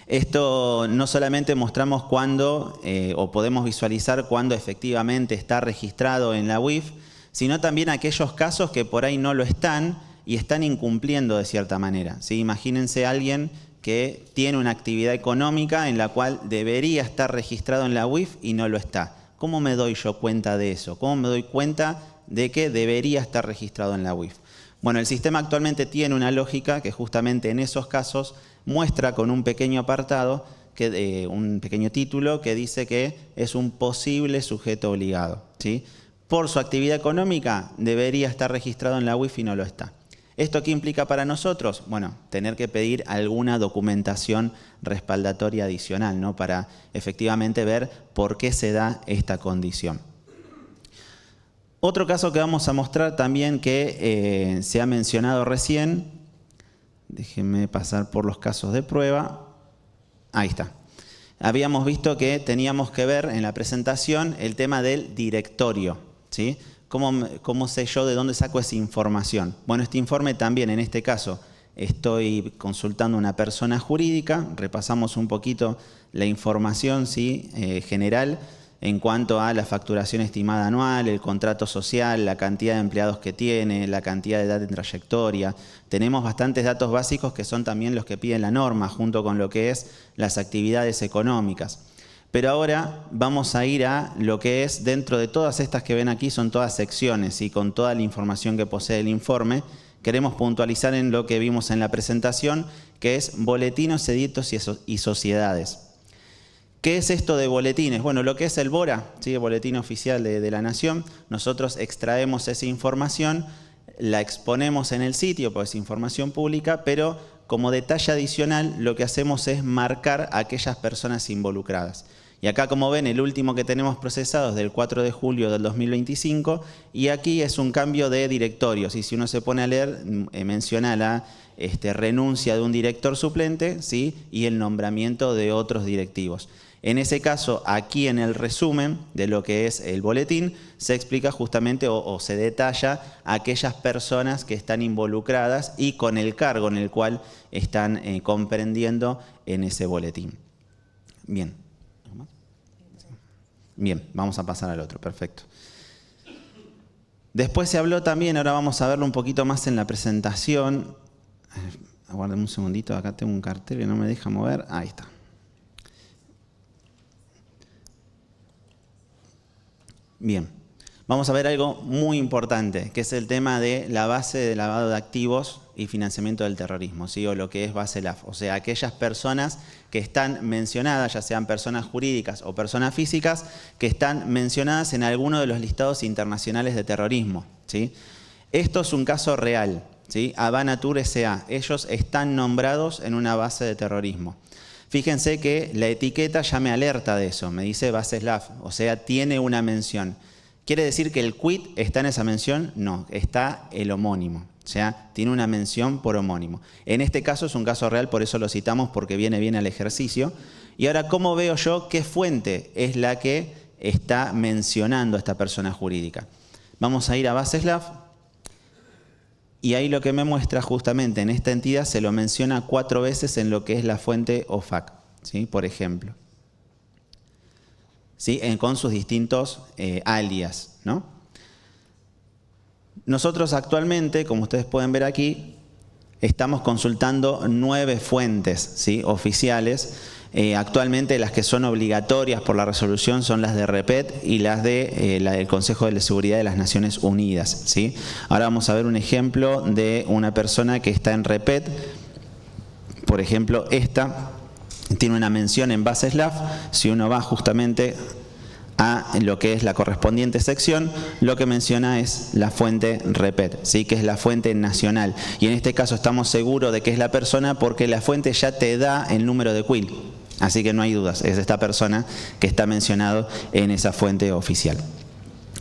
Esto no solamente mostramos cuándo o podemos visualizar cuándo efectivamente está registrado en la UIF, sino también aquellos casos que por ahí no lo están y están incumpliendo de cierta manera, ¿sí? Imagínense a alguien que tiene una actividad económica en la cual debería estar registrado en la UIF y no lo está. ¿Cómo me doy yo cuenta de eso? ¿Cómo me doy cuenta de que debería estar registrado en la UIF? Bueno, el sistema actualmente tiene una lógica que justamente en esos casos muestra con un pequeño apartado, un pequeño título que dice que es un posible sujeto obligado, ¿sí? Por su actividad económica debería estar registrado en la UIF y no lo está. ¿Esto qué implica para nosotros? Bueno, tener que pedir alguna documentación respaldatoria adicional, ¿no? Para efectivamente ver por qué se da esta condición. Otro caso que vamos a mostrar también que se ha mencionado recién, déjenme pasar por los casos de prueba, ahí está. Habíamos visto que teníamos que ver en la presentación el tema del directorio, ¿sí? ¿Cómo sé yo de dónde saco esa información? Bueno, este informe también, en este caso, estoy consultando a una persona jurídica, repasamos un poquito la información, ¿sí? General en cuanto a la facturación estimada anual, el contrato social, la cantidad de empleados que tiene, la cantidad de edad en trayectoria. Tenemos bastantes datos básicos que son también los que pide la norma, junto con lo que es las actividades económicas. Pero ahora vamos a ir a lo que es, dentro de todas estas que ven aquí, son todas secciones y con toda la información que posee el informe, queremos puntualizar en lo que vimos en la presentación, que es boletinos, edictos y sociedades. ¿Qué es esto de boletines? Bueno, lo que es el BORA, ¿sí? El Boletín Oficial de la Nación, nosotros extraemos esa información, la exponemos en el sitio, pues es información pública, pero como detalle adicional lo que hacemos es marcar a aquellas personas involucradas. Y acá, como ven, el último que tenemos procesado es del 4 de julio del 2025 y aquí es un cambio de directorios. Y si uno se pone a leer, menciona la renuncia de un director suplente, ¿sí? Y el nombramiento de otros directivos. En ese caso, aquí en el resumen de lo que es el boletín, se explica justamente o se detalla a aquellas personas que están involucradas y con el cargo en el cual están comprendiendo en ese boletín. Bien. Bien, vamos a pasar al otro, perfecto. Después se habló también, ahora vamos a verlo un poquito más en la presentación. Aguarden un segundito, acá tengo un cartel que no me deja mover. Ahí está. Bien, vamos a ver algo muy importante, que es el tema de la base de lavado de activos y financiamiento del terrorismo, ¿sí? O lo que es BASELAF, o sea, aquellas personas que están mencionadas, ya sean personas jurídicas o personas físicas, que están mencionadas en alguno de los listados internacionales de terrorismo, ¿sí? Esto es un caso real, ¿sí? Habana Tour S.A., ellos están nombrados en una base de terrorismo. Fíjense que la etiqueta ya me alerta de eso, me dice BASELAF, o sea, tiene una mención. ¿Quiere decir que el quit está en esa mención? No, está el homónimo, o sea, tiene una mención por homónimo. En este caso es un caso real, por eso lo citamos, porque viene bien al ejercicio. Y ahora, ¿cómo veo yo qué fuente es la que está mencionando a esta persona jurídica? Vamos a ir a BASELAF. Y ahí lo que me muestra justamente en esta entidad se lo menciona 4 veces en lo que es la fuente OFAC, ¿sí? Por ejemplo. ¿Sí? Con sus distintos alias, ¿no? Nosotros actualmente, como ustedes pueden ver aquí, estamos consultando 9 fuentes, ¿sí? Oficiales. Actualmente las que son obligatorias por la resolución son las de REPET y las de la del Consejo de Seguridad de las Naciones Unidas, ¿sí? Ahora vamos a ver un ejemplo de una persona que está en REPET. Por ejemplo, esta tiene una mención en BASELAF. Si uno va justamente a lo que es la correspondiente sección, lo que menciona es la fuente REPET, ¿sí? Que es la fuente nacional. Y en este caso estamos seguros de que es la persona porque la fuente ya te da el número de quill. Así que no hay dudas, es esta persona que está mencionado en esa fuente oficial.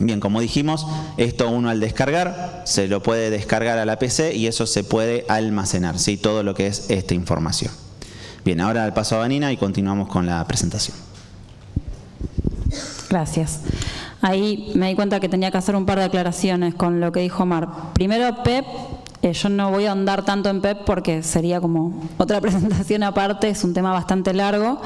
Bien, como dijimos, esto uno al descargar, se lo puede descargar a la PC y eso se puede almacenar, ¿sí? Todo lo que es esta información. Bien, ahora al paso a Vanina y continuamos con la presentación. Gracias. Ahí me di cuenta que tenía que hacer un par de aclaraciones con lo que dijo Mar. Primero, PEP. Yo no voy a ahondar tanto en PEP porque sería como otra presentación aparte, es un tema bastante largo,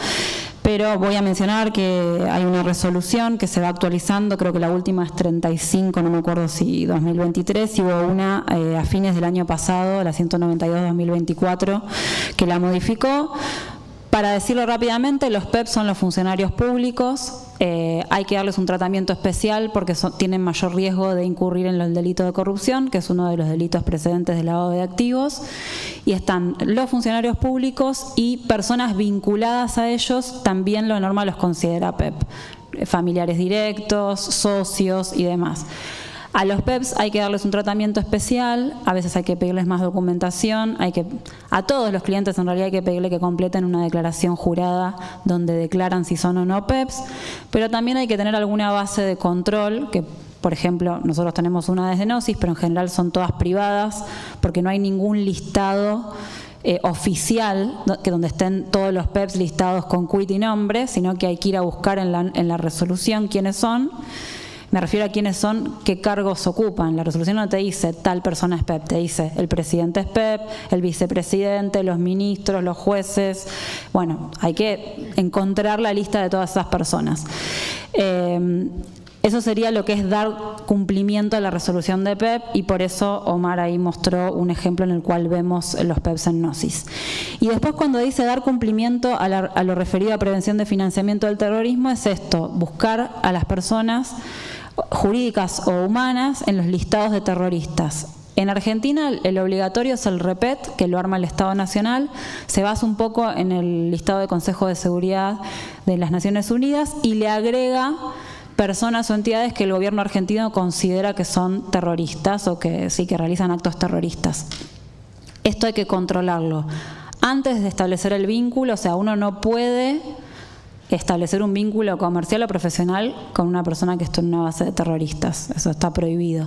pero voy a mencionar que hay una resolución que se va actualizando, creo que la última es 35, no me acuerdo si 2023, y hubo una a fines del año pasado, la 192-2024, que la modificó. Para decirlo rápidamente, los PEP son los funcionarios públicos, hay que darles un tratamiento especial porque tienen mayor riesgo de incurrir en el delito de corrupción, que es uno de los delitos precedentes del lavado de activos, y están los funcionarios públicos y personas vinculadas a ellos, también la norma los considera PEP, familiares directos, socios y demás. A los PEPs hay que darles un tratamiento especial, a veces hay que pedirles más documentación, a todos los clientes en realidad hay que pedirle que completen una declaración jurada donde declaran si son o no PEPs, pero también hay que tener alguna base de control, que por ejemplo nosotros tenemos una desde Gnosis, pero en general son todas privadas, porque no hay ningún listado oficial, que donde estén todos los PEPs listados con quit y nombre, sino que hay que ir a buscar en la resolución quiénes son. Me refiero a quiénes son, qué cargos ocupan. La resolución no te dice tal persona es PEP, te dice el presidente es PEP, el vicepresidente, los ministros, los jueces. Bueno, hay que encontrar la lista de todas esas personas. Eso sería lo que es dar cumplimiento a la resolución de PEP, y por eso Omar ahí mostró un ejemplo en el cual vemos los PEPs en Gnosis. Y después, cuando dice dar cumplimiento a lo referido a prevención de financiamiento del terrorismo, es esto: buscar a las personas jurídicas o humanas en los listados de terroristas. En Argentina el obligatorio es el REPET, que lo arma el Estado Nacional, se basa un poco en el listado de Consejo de Seguridad de las Naciones Unidas y le agrega personas o entidades que el gobierno argentino considera que son terroristas o que sí que realizan actos terroristas. Esto hay que controlarlo. Antes de establecer el vínculo, o sea, uno no puede establecer un vínculo comercial o profesional con una persona que esté en una base de terroristas. Eso está prohibido.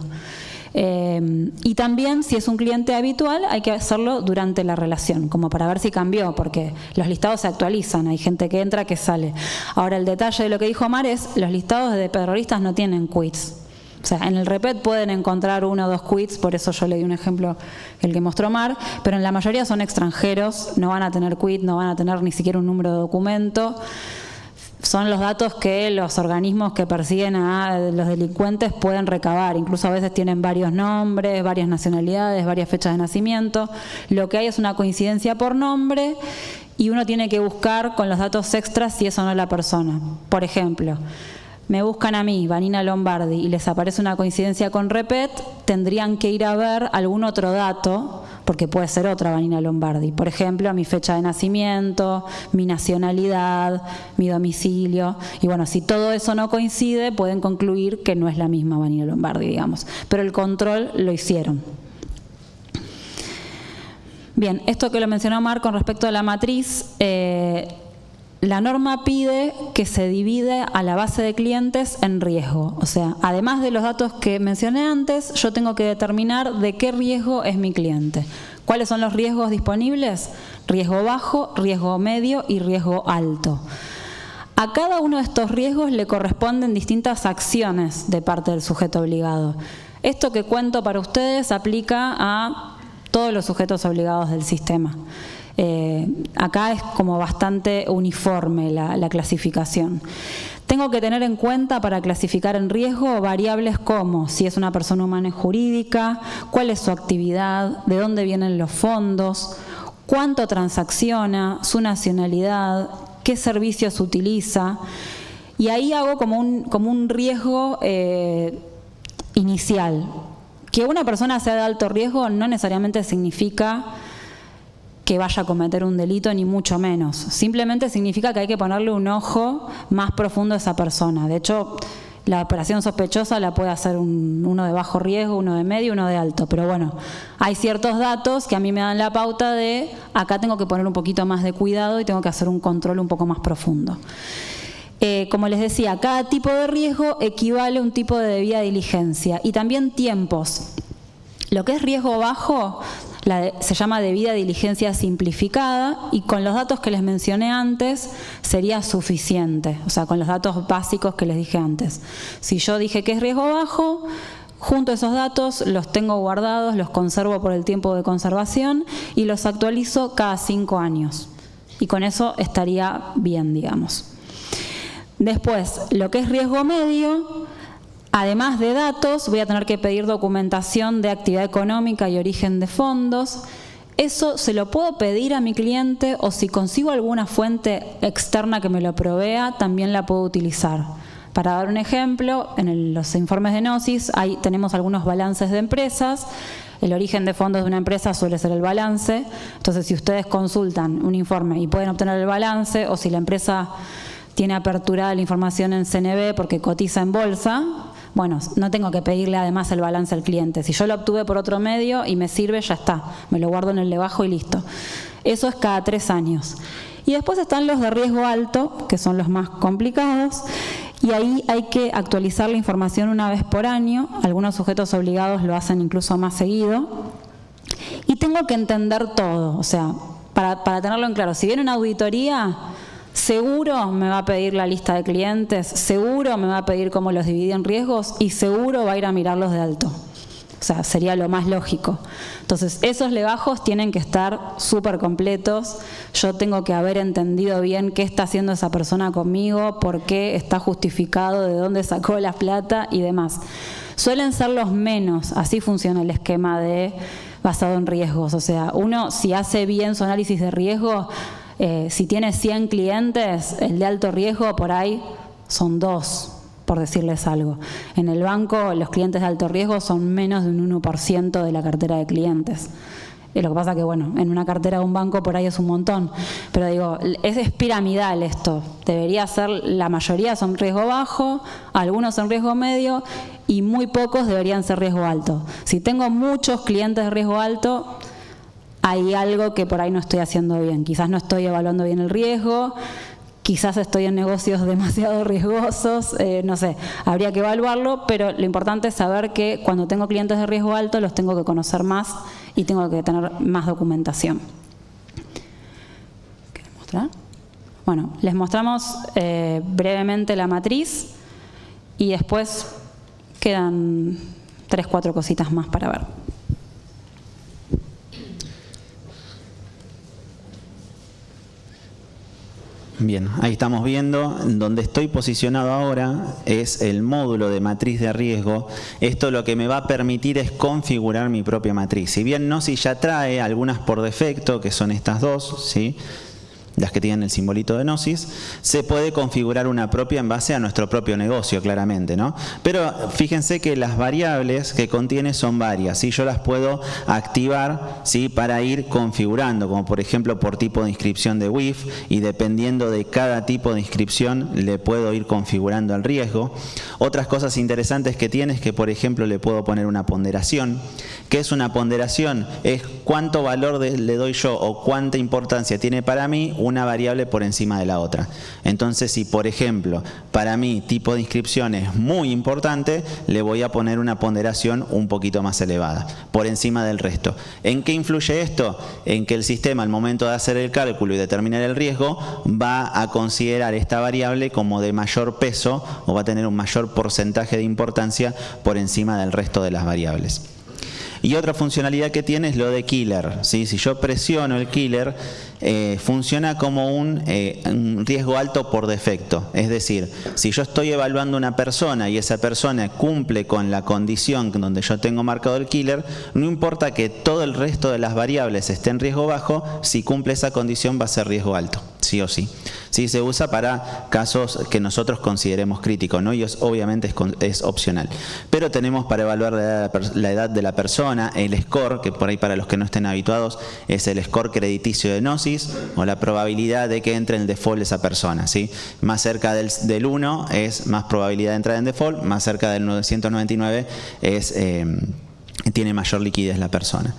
Y también, si es un cliente habitual, hay que hacerlo durante la relación, como para ver si cambió, porque los listados se actualizan, hay gente que entra, que sale. Ahora, el detalle de lo que dijo Mar es, los listados de terroristas no tienen quits. O sea, en el REPET pueden encontrar 1 o 2 quits, por eso yo le di un ejemplo, el que mostró Mar, pero en la mayoría son extranjeros, no van a tener quit, no van a tener ni siquiera un número de documento. Son los datos que los organismos que persiguen a los delincuentes pueden recabar. Incluso a veces tienen varios nombres, varias nacionalidades, varias fechas de nacimiento. Lo que hay es una coincidencia por nombre y uno tiene que buscar con los datos extras si es o no la persona. Por ejemplo, me buscan a mí, Vanina Lombardi, y les aparece una coincidencia con REPET, tendrían que ir a ver algún otro dato, porque puede ser otra Vanina Lombardi. Por ejemplo, mi fecha de nacimiento, mi nacionalidad, mi domicilio. Y bueno, si todo eso no coincide, pueden concluir que no es la misma Vanina Lombardi, digamos. Pero el control lo hicieron. Bien, esto que lo mencionó Mar con respecto a la matriz, la norma pide que se divide a la base de clientes en riesgo. O sea, además de los datos que mencioné antes, yo tengo que determinar de qué riesgo es mi cliente. ¿Cuáles son los riesgos disponibles? Riesgo bajo, riesgo medio y riesgo alto. A cada uno de estos riesgos le corresponden distintas acciones de parte del sujeto obligado. Esto que cuento para ustedes aplica a todos los sujetos obligados del sistema. Acá es como bastante uniforme la clasificación. Tengo que tener en cuenta para clasificar en riesgo variables como si es una persona humana y jurídica, cuál es su actividad, de dónde vienen los fondos, cuánto transacciona, su nacionalidad, qué servicios utiliza. Y ahí hago como un riesgo inicial. Que una persona sea de alto riesgo no necesariamente significa que vaya a cometer un delito, ni mucho menos. Simplemente significa que hay que ponerle un ojo más profundo a esa persona. De hecho, la operación sospechosa la puede hacer uno de bajo riesgo, uno de medio, uno de alto. Pero bueno, hay ciertos datos que a mí me dan la pauta de acá tengo que poner un poquito más de cuidado y tengo que hacer un control un poco más profundo. Como les decía, cada tipo de riesgo equivale a un tipo de debida diligencia y también tiempos. Lo que es riesgo bajo se llama debida diligencia simplificada y con los datos que les mencioné antes sería suficiente, o sea, con los datos básicos que les dije antes. Si yo dije que es riesgo bajo, junto a esos datos los tengo guardados, los conservo por el tiempo de conservación y los actualizo cada 5 años. Y con eso estaría bien, digamos. Después, lo que es riesgo medio, además de datos, voy a tener que pedir documentación de actividad económica y origen de fondos. Eso se lo puedo pedir a mi cliente o si consigo alguna fuente externa que me lo provea, también la puedo utilizar. Para dar un ejemplo, en los informes de Gnosis tenemos algunos balances de empresas. El origen de fondos de una empresa suele ser el balance. Entonces, si ustedes consultan un informe y pueden obtener el balance, o si la empresa tiene aperturada la información en CNB porque cotiza en bolsa, bueno, no tengo que pedirle además el balance al cliente. Si yo lo obtuve por otro medio y me sirve, ya está. Me lo guardo en el de abajo y listo. Eso es cada 3 años. Y después están los de riesgo alto, que son los más complicados. Y ahí hay que actualizar la información una vez por año. Algunos sujetos obligados lo hacen incluso más seguido. Y tengo que entender todo. O sea, para tenerlo en claro, si viene una auditoría, seguro me va a pedir la lista de clientes, seguro me va a pedir cómo los dividí en riesgos y seguro va a ir a mirarlos de alto. O sea, sería lo más lógico. Entonces, esos legajos tienen que estar súper completos. Yo tengo que haber entendido bien qué está haciendo esa persona conmigo, por qué está justificado, de dónde sacó la plata y demás. Suelen ser los menos, así funciona el esquema basado en riesgos. O sea, uno si hace bien su análisis de riesgo, si tiene 100 clientes, el de alto riesgo por ahí son 2, por decirles algo. En el banco los clientes de alto riesgo son menos de un 1% de la cartera de clientes. Lo que pasa que, bueno, en una cartera de un banco por ahí es un montón. Pero digo, es piramidal esto. Debería ser, la mayoría son riesgo bajo, algunos son riesgo medio y muy pocos deberían ser riesgo alto. Si tengo muchos clientes de riesgo alto, hay algo que por ahí no estoy haciendo bien. Quizás no estoy evaluando bien el riesgo, quizás estoy en negocios demasiado riesgosos, no sé, habría que evaluarlo, pero lo importante es saber que cuando tengo clientes de riesgo alto los tengo que conocer más y tengo que tener más documentación. ¿Quieres mostrar? Bueno, les mostramos brevemente la matriz y después quedan 3 o 4 cositas más para ver. Bien, ahí estamos viendo, donde estoy posicionado ahora es el módulo de matriz de riesgo. Esto lo que me va a permitir es configurar mi propia matriz. Si bien Gnosis ya trae algunas por defecto, que son estas dos, ¿sí?, las que tienen el simbolito de Gnosis, se puede configurar una propia en base a nuestro propio negocio, claramente, ¿no? Pero fíjense que las variables que contiene son varias, ¿sí? Yo las puedo activar, ¿sí?, para ir configurando, como por ejemplo por tipo de inscripción de WIF, y dependiendo de cada tipo de inscripción le puedo ir configurando el riesgo. Otras cosas interesantes que tiene es que, por ejemplo, le puedo poner una ponderación. ¿Qué es una ponderación? Es cuánto valor le doy yo o cuánta importancia tiene para mí una variable por encima de la otra. Entonces, si por ejemplo para mí tipo de inscripción es muy importante, le voy a poner una ponderación un poquito más elevada, por encima del resto. ¿En qué influye esto? En que el sistema al momento de hacer el cálculo y determinar el riesgo va a considerar esta variable como de mayor peso o va a tener un mayor porcentaje de importancia por encima del resto de las variables. Y otra funcionalidad que tiene es lo de killer, ¿sí? Si yo presiono el killer, funciona como un riesgo alto por defecto. Es decir, si yo estoy evaluando una persona y esa persona cumple con la condición donde yo tengo marcado el killer, no importa que todo el resto de las variables esté en riesgo bajo, si cumple esa condición va a ser riesgo alto, sí o sí. Sí, se usa para casos que nosotros consideremos críticos, ¿no? Y obviamente es opcional. Pero tenemos para evaluar la edad de la persona, el score, que por ahí para los que no estén habituados es el score crediticio de Gnosis, o la probabilidad de que entre en default esa persona, ¿sí? Más cerca del 1 es más probabilidad de entrar en default, más cerca del 999 es... tiene mayor liquidez la persona.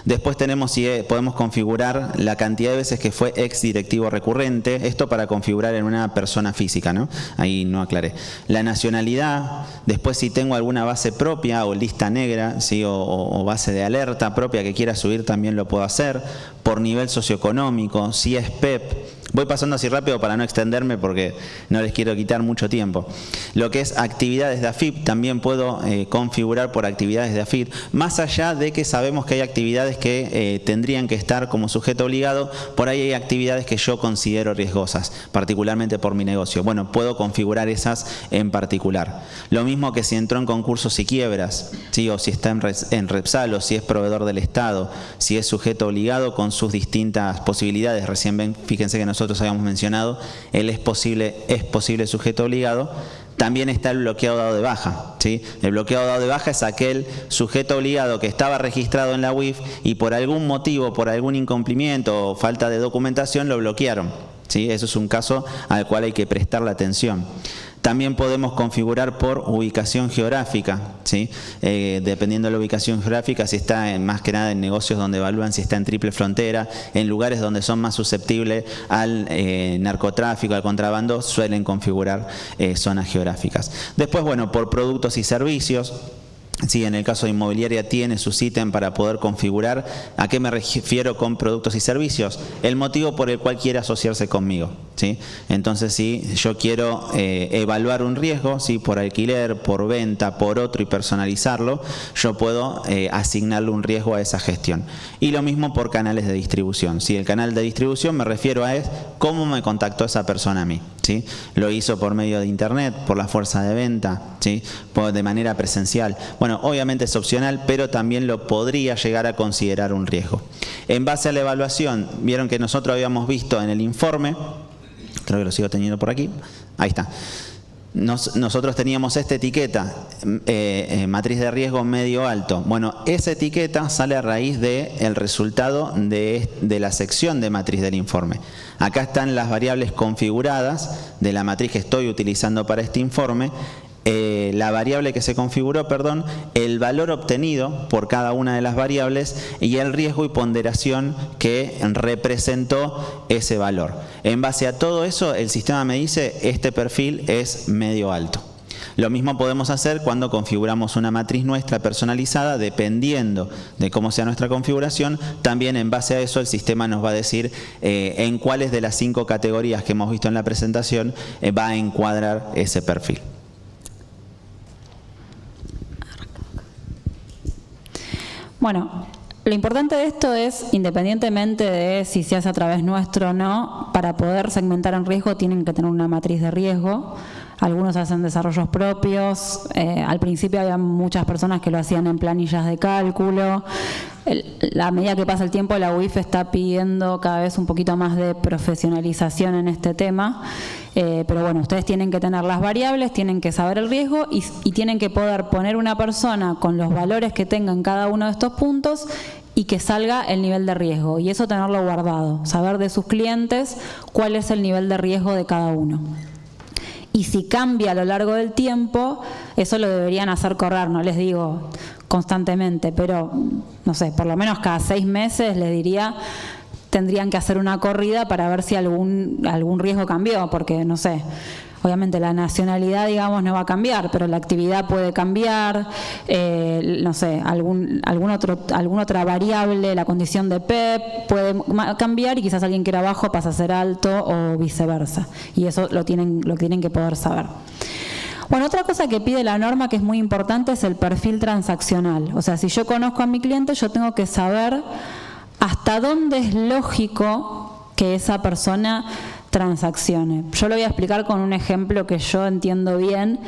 Después tenemos si podemos configurar la cantidad de veces que fue ex directivo recurrente, esto para configurar en una persona física, ¿no? Ahí no aclaré. La nacionalidad, después si tengo alguna base propia o lista negra, ¿sí?, o base de alerta propia que quiera subir también lo puedo hacer. Por nivel socioeconómico, si es PEP. Voy pasando así rápido para no extenderme porque no les quiero quitar mucho tiempo. Lo que es actividades de AFIP, también puedo configurar por actividades de AFIP, más allá de que sabemos que hay actividades que tendrían que estar como sujeto obligado, por ahí hay actividades que yo considero riesgosas, particularmente por mi negocio. Bueno, puedo configurar esas en particular. Lo mismo que si entró en concursos y quiebras, ¿sí?, o si está en Repsal, o si es proveedor del Estado, si es sujeto obligado con sus distintas posibilidades. Recién ven, fíjense que nosotros habíamos mencionado, él es posible sujeto obligado. También está el bloqueado dado de baja, ¿sí? El bloqueado dado de baja es aquel sujeto obligado que estaba registrado en la UIF y por algún motivo, por algún incumplimiento o falta de documentación lo bloquearon, ¿sí? Eso es un caso al cual hay que prestarle atención. También podemos configurar por ubicación geográfica, ¿sí? Dependiendo de la ubicación geográfica, si está más que nada en negocios donde evalúan si está en triple frontera, en lugares donde son más susceptibles al narcotráfico, al contrabando, suelen configurar zonas geográficas. Después, bueno, por productos y servicios. Sí, en el caso de inmobiliaria tiene sus ítems para poder configurar. ¿A qué me refiero con productos y servicios? El motivo por el cual quiere asociarse conmigo, ¿sí? Entonces, si yo quiero evaluar un riesgo, ¿sí?, por alquiler, por venta, por otro y personalizarlo, yo puedo asignarle un riesgo a esa gestión. Y lo mismo por canales de distribución. ¿Sí? El canal de distribución me refiero a cómo me contactó esa persona a mí, ¿sí? Lo hizo por medio de internet, por la fuerza de venta, ¿sí?, de manera presencial. Bueno, obviamente es opcional, pero también lo podría llegar a considerar un riesgo. En base a la evaluación, vieron que nosotros habíamos visto en el informe, creo que lo sigo teniendo por aquí, ahí está. Nosotros teníamos esta etiqueta, matriz de riesgo medio alto. Bueno, esa etiqueta sale a raíz del resultado de la sección de matriz del informe. Acá están las variables configuradas de la matriz que estoy utilizando para este informe. la variable que se configuró, el valor obtenido por cada una de las variables y el riesgo y ponderación que representó ese valor. En base a todo eso, el sistema me dice este perfil es medio alto. Lo mismo podemos hacer cuando configuramos una matriz nuestra personalizada, dependiendo de cómo sea nuestra configuración. También en base a eso el sistema nos va a decir en cuáles de las 5 categorías que hemos visto en la presentación va a encuadrar ese perfil. Bueno, lo importante de esto es, independientemente de si se hace a través nuestro o no, para poder segmentar en riesgo tienen que tener una matriz de riesgo. Algunos hacen desarrollos propios. Al principio había muchas personas que lo hacían en planillas de cálculo. A medida que pasa el tiempo, la UIF está pidiendo cada vez un poquito más de profesionalización en este tema. Pero bueno, ustedes tienen que tener las variables, tienen que saber el riesgo y tienen que poder poner una persona con los valores que tenga en cada uno de estos puntos y que salga el nivel de riesgo. Y eso tenerlo guardado, saber de sus clientes cuál es el nivel de riesgo de cada uno. Y si cambia a lo largo del tiempo, eso lo deberían hacer correr, no les digo constantemente, pero no sé, por lo menos cada 6 meses les diría, tendrían que hacer una corrida para ver si algún riesgo cambió, porque no sé, obviamente la nacionalidad, digamos, no va a cambiar, pero la actividad puede cambiar, no sé, alguna otra variable, la condición de PEP puede cambiar y quizás alguien que era bajo pasa a ser alto o viceversa. Y eso lo tienen que poder saber. Bueno, otra cosa que pide la norma que es muy importante es el perfil transaccional. O sea, si yo conozco a mi cliente, yo tengo que saber hasta dónde es lógico que esa persona transaccione. Yo lo voy a explicar con un ejemplo que yo entiendo bien,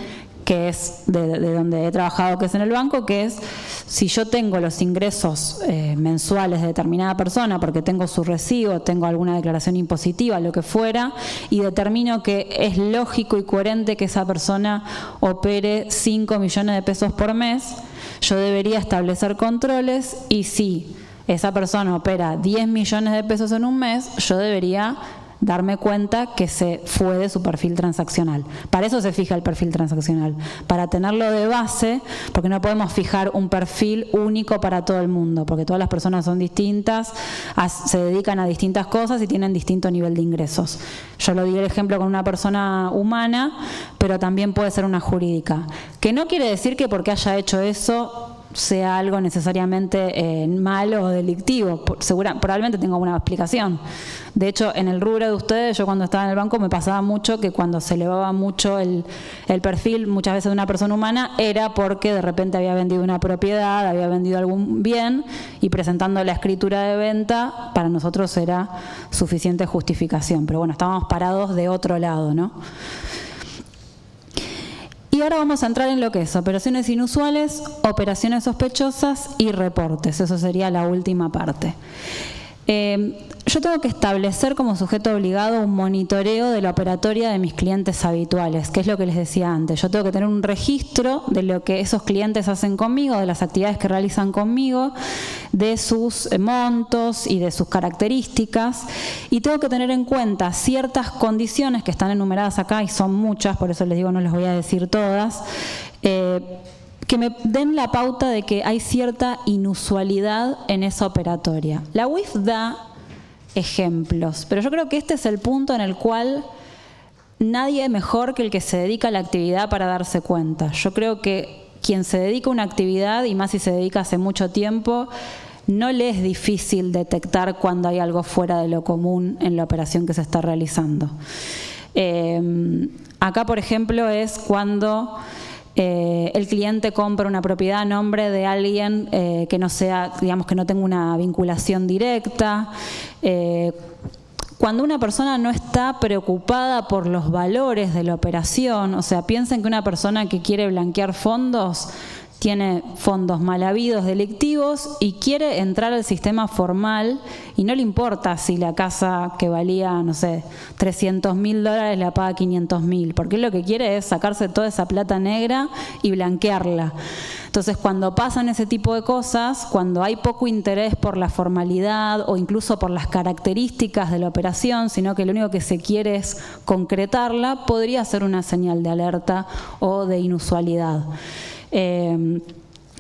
que es de donde he trabajado, que es en el banco, que es si yo tengo los ingresos mensuales de determinada persona, porque tengo su recibo, tengo alguna declaración impositiva, lo que fuera, y determino que es lógico y coherente que esa persona opere 5 millones de pesos por mes, yo debería establecer controles y si esa persona opera 10 millones de pesos en un mes, yo debería darme cuenta que se fue de su perfil transaccional. Para eso se fija el perfil transaccional, para tenerlo de base, porque no podemos fijar un perfil único para todo el mundo, porque todas las personas son distintas, se dedican a distintas cosas y tienen distinto nivel de ingresos. Yo lo di el ejemplo con una persona humana, pero también puede ser una jurídica, que no quiere decir que porque haya hecho eso sea algo necesariamente malo o delictivo. Probablemente tenga una explicación. De hecho, en el rubro de ustedes, yo cuando estaba en el banco me pasaba mucho que cuando se elevaba mucho el perfil, muchas veces de una persona humana, era porque de repente había vendido una propiedad, había vendido algún bien y presentando la escritura de venta, para nosotros era suficiente justificación. Pero bueno, estábamos parados de otro lado, ¿no? Y ahora vamos a entrar en lo que es operaciones inusuales, operaciones sospechosas y reportes. Eso sería la última parte. Yo tengo que establecer como sujeto obligado un monitoreo de la operatoria de mis clientes habituales, que es lo que les decía antes. Yo tengo que tener un registro de lo que esos clientes hacen conmigo, de las actividades que realizan conmigo, de sus montos y de sus características, y tengo que tener en cuenta ciertas condiciones que están enumeradas acá, y son muchas, por eso les digo, no les voy a decir todas, que me den la pauta de que hay cierta inusualidad en esa operatoria. La UIF da ejemplos, pero yo creo que este es el punto en el cual nadie mejor que el que se dedica a la actividad para darse cuenta. Yo creo que quien se dedica a una actividad, y más si se dedica hace mucho tiempo, no le es difícil detectar cuando hay algo fuera de lo común en la operación que se está realizando. Acá, por ejemplo, es cuando el cliente compra una propiedad a nombre de alguien que no sea, digamos, que no tenga una vinculación directa. Cuando una persona no está preocupada por los valores de la operación, o sea, piensen que una persona que quiere blanquear fondos tiene fondos mal habidos delictivos y quiere entrar al sistema formal y no le importa si la casa que valía, no sé, $300.000 la paga $500.000, porque él lo que quiere es sacarse toda esa plata negra y blanquearla. Entonces, cuando pasan ese tipo de cosas, cuando hay poco interés por la formalidad o incluso por las características de la operación, sino que lo único que se quiere es concretarla, podría ser una señal de alerta o de inusualidad.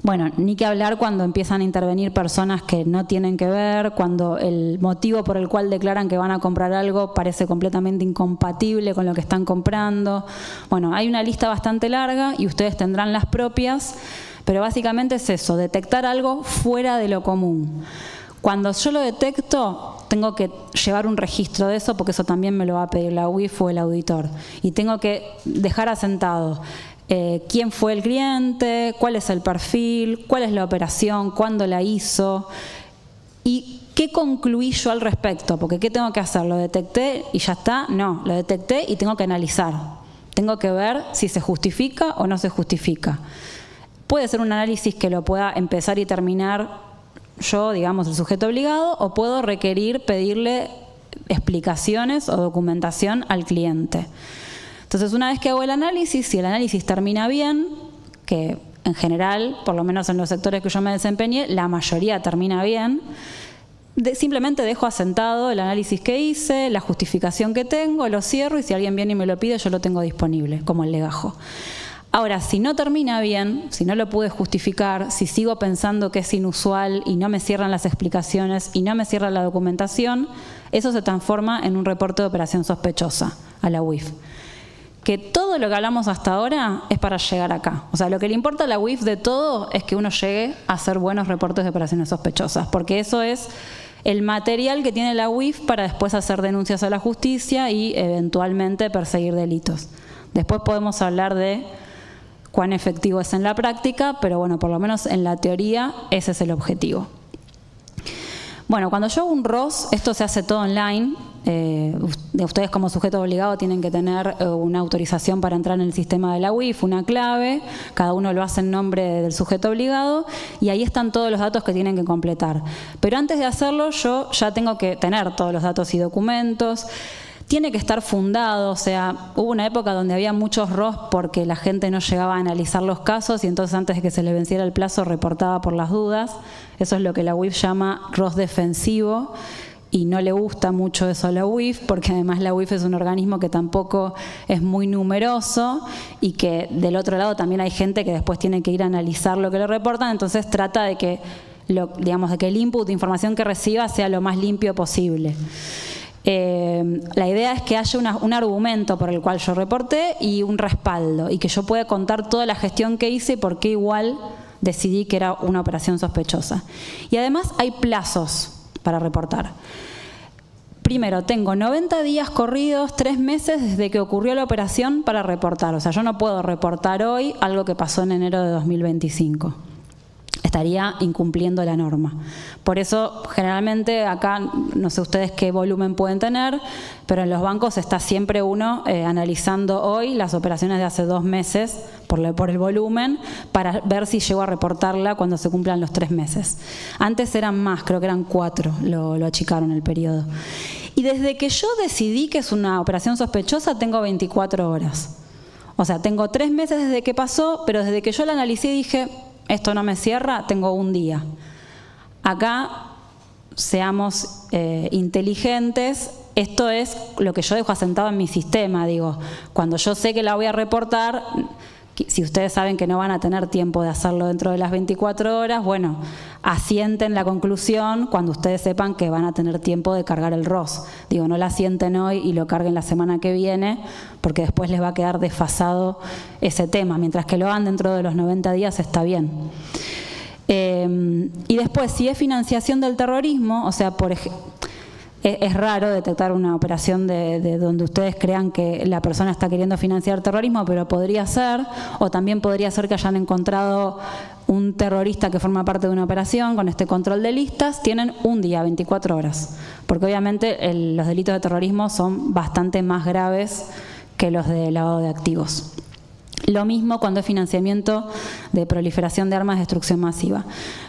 Bueno, ni que hablar cuando empiezan a intervenir personas que no tienen que ver, cuando el motivo por el cual declaran que van a comprar algo parece completamente incompatible con lo que están comprando. Bueno, hay una lista bastante larga y ustedes tendrán las propias, pero básicamente es eso, detectar algo fuera de lo común. Cuando yo lo detecto, tengo que llevar un registro de eso, porque eso también me lo va a pedir la UIF o el auditor. Y tengo que dejar asentado quién fue el cliente, cuál es el perfil, cuál es la operación, cuándo la hizo y qué concluí yo al respecto, porque ¿qué tengo que hacer? ¿Lo detecté y ya está? No, lo detecté y tengo que analizar. Tengo que ver si se justifica o no se justifica. Puede ser un análisis que lo pueda empezar y terminar yo, digamos, el sujeto obligado, o puedo requerir pedirle explicaciones o documentación al cliente. Entonces, una vez que hago el análisis, si el análisis termina bien, que en general, por lo menos en los sectores que yo me desempeñé, la mayoría termina bien, simplemente dejo asentado el análisis que hice, la justificación que tengo, lo cierro y si alguien viene y me lo pide, yo lo tengo disponible, como el legajo. Ahora, si no termina bien, si no lo pude justificar, si sigo pensando que es inusual y no me cierran las explicaciones y no me cierra la documentación, eso se transforma en un reporte de operación sospechosa a la UIF. Que todo lo que hablamos hasta ahora es para llegar acá. O sea, lo que le importa a la UIF de todo es que uno llegue a hacer buenos reportes de operaciones sospechosas, porque eso es el material que tiene la UIF para después hacer denuncias a la justicia y eventualmente perseguir delitos. Después podemos hablar de cuán efectivo es en la práctica, pero bueno, por lo menos en la teoría ese es el objetivo. Bueno, cuando yo hago un ROS, esto se hace todo online. Ustedes como sujeto obligado tienen que tener una autorización para entrar en el sistema de la UIF, una clave, cada uno lo hace en nombre del sujeto obligado y ahí están todos los datos que tienen que completar. Pero antes de hacerlo yo ya tengo que tener todos los datos y documentos. Tiene que estar fundado, o sea, hubo una época donde había muchos ROS porque la gente no llegaba a analizar los casos y entonces antes de que se le venciera el plazo reportaba por las dudas. Eso es lo que la UIF llama ROS defensivo y no le gusta mucho eso a la UIF porque además la UIF es un organismo que tampoco es muy numeroso y que del otro lado también hay gente que después tiene que ir a analizar lo que le reportan, entonces trata de que, de que el input de información que reciba sea lo más limpio posible. La idea es que haya un argumento por el cual yo reporté y un respaldo y que yo pueda contar toda la gestión que hice y por qué igual decidí que era una operación sospechosa. Y además hay plazos para reportar. Primero, tengo 90 días corridos, 3 meses desde que ocurrió la operación para reportar. O sea, yo no puedo reportar hoy algo que pasó en enero de 2025. Estaría incumpliendo la norma. Por eso, generalmente, acá, no sé ustedes qué volumen pueden tener, pero en los bancos está siempre uno analizando hoy las operaciones de hace 2 meses por el volumen para ver si llego a reportarla cuando se cumplan los 3 meses. Antes eran más, creo que eran 4, lo achicaron el periodo. Y desde que yo decidí que es una operación sospechosa, tengo 24 horas. O sea, tengo 3 meses desde que pasó, pero desde que yo la analicé dije, esto no me cierra, tengo 1 día. Acá, seamos inteligentes, esto es lo que yo dejo asentado en mi sistema, digo, cuando yo sé que la voy a reportar, si ustedes saben que no van a tener tiempo de hacerlo dentro de las 24 horas, bueno, asienten la conclusión cuando ustedes sepan que van a tener tiempo de cargar el ROS. Digo, no la asienten hoy y lo carguen la semana que viene, porque después les va a quedar desfasado ese tema. Mientras que lo hagan dentro de los 90 días está bien. Y después, si es financiación del terrorismo, o sea, por ejemplo, es raro detectar una operación de donde ustedes crean que la persona está queriendo financiar terrorismo, pero podría ser, o también podría ser que hayan encontrado un terrorista que forma parte de una operación con este control de listas, tienen 1 día, 24 horas, porque obviamente los delitos de terrorismo son bastante más graves que los de lavado de activos. Lo mismo cuando es financiamiento de proliferación de armas de destrucción masiva.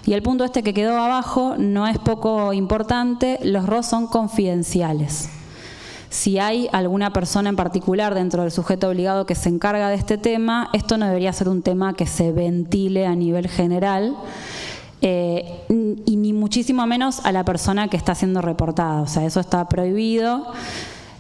Y el punto que quedó abajo no es poco importante, los ROS son confidenciales. Si hay alguna persona en particular dentro del sujeto obligado que se encarga de este tema, esto no debería ser un tema que se ventile a nivel general, y ni muchísimo menos a la persona que está siendo reportada. O sea, eso está prohibido.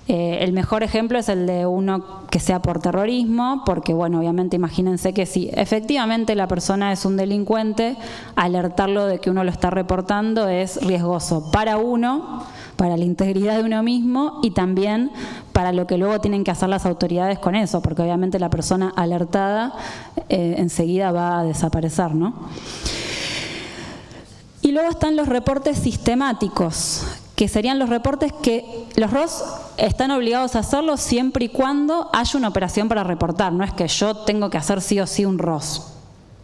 El mejor ejemplo es el de uno que sea por terrorismo, porque bueno, obviamente imagínense que si efectivamente la persona es un delincuente, alertarlo de que uno lo está reportando es riesgoso para uno, para la integridad de uno mismo y también para lo que luego tienen que hacer las autoridades con eso, porque obviamente la persona alertada enseguida va a desaparecer, ¿no? Y luego están los reportes sistemáticos, que serían los reportes que los ROS están obligados a hacerlo siempre y cuando haya una operación para reportar. No es que yo tengo que hacer sí o sí un ROS.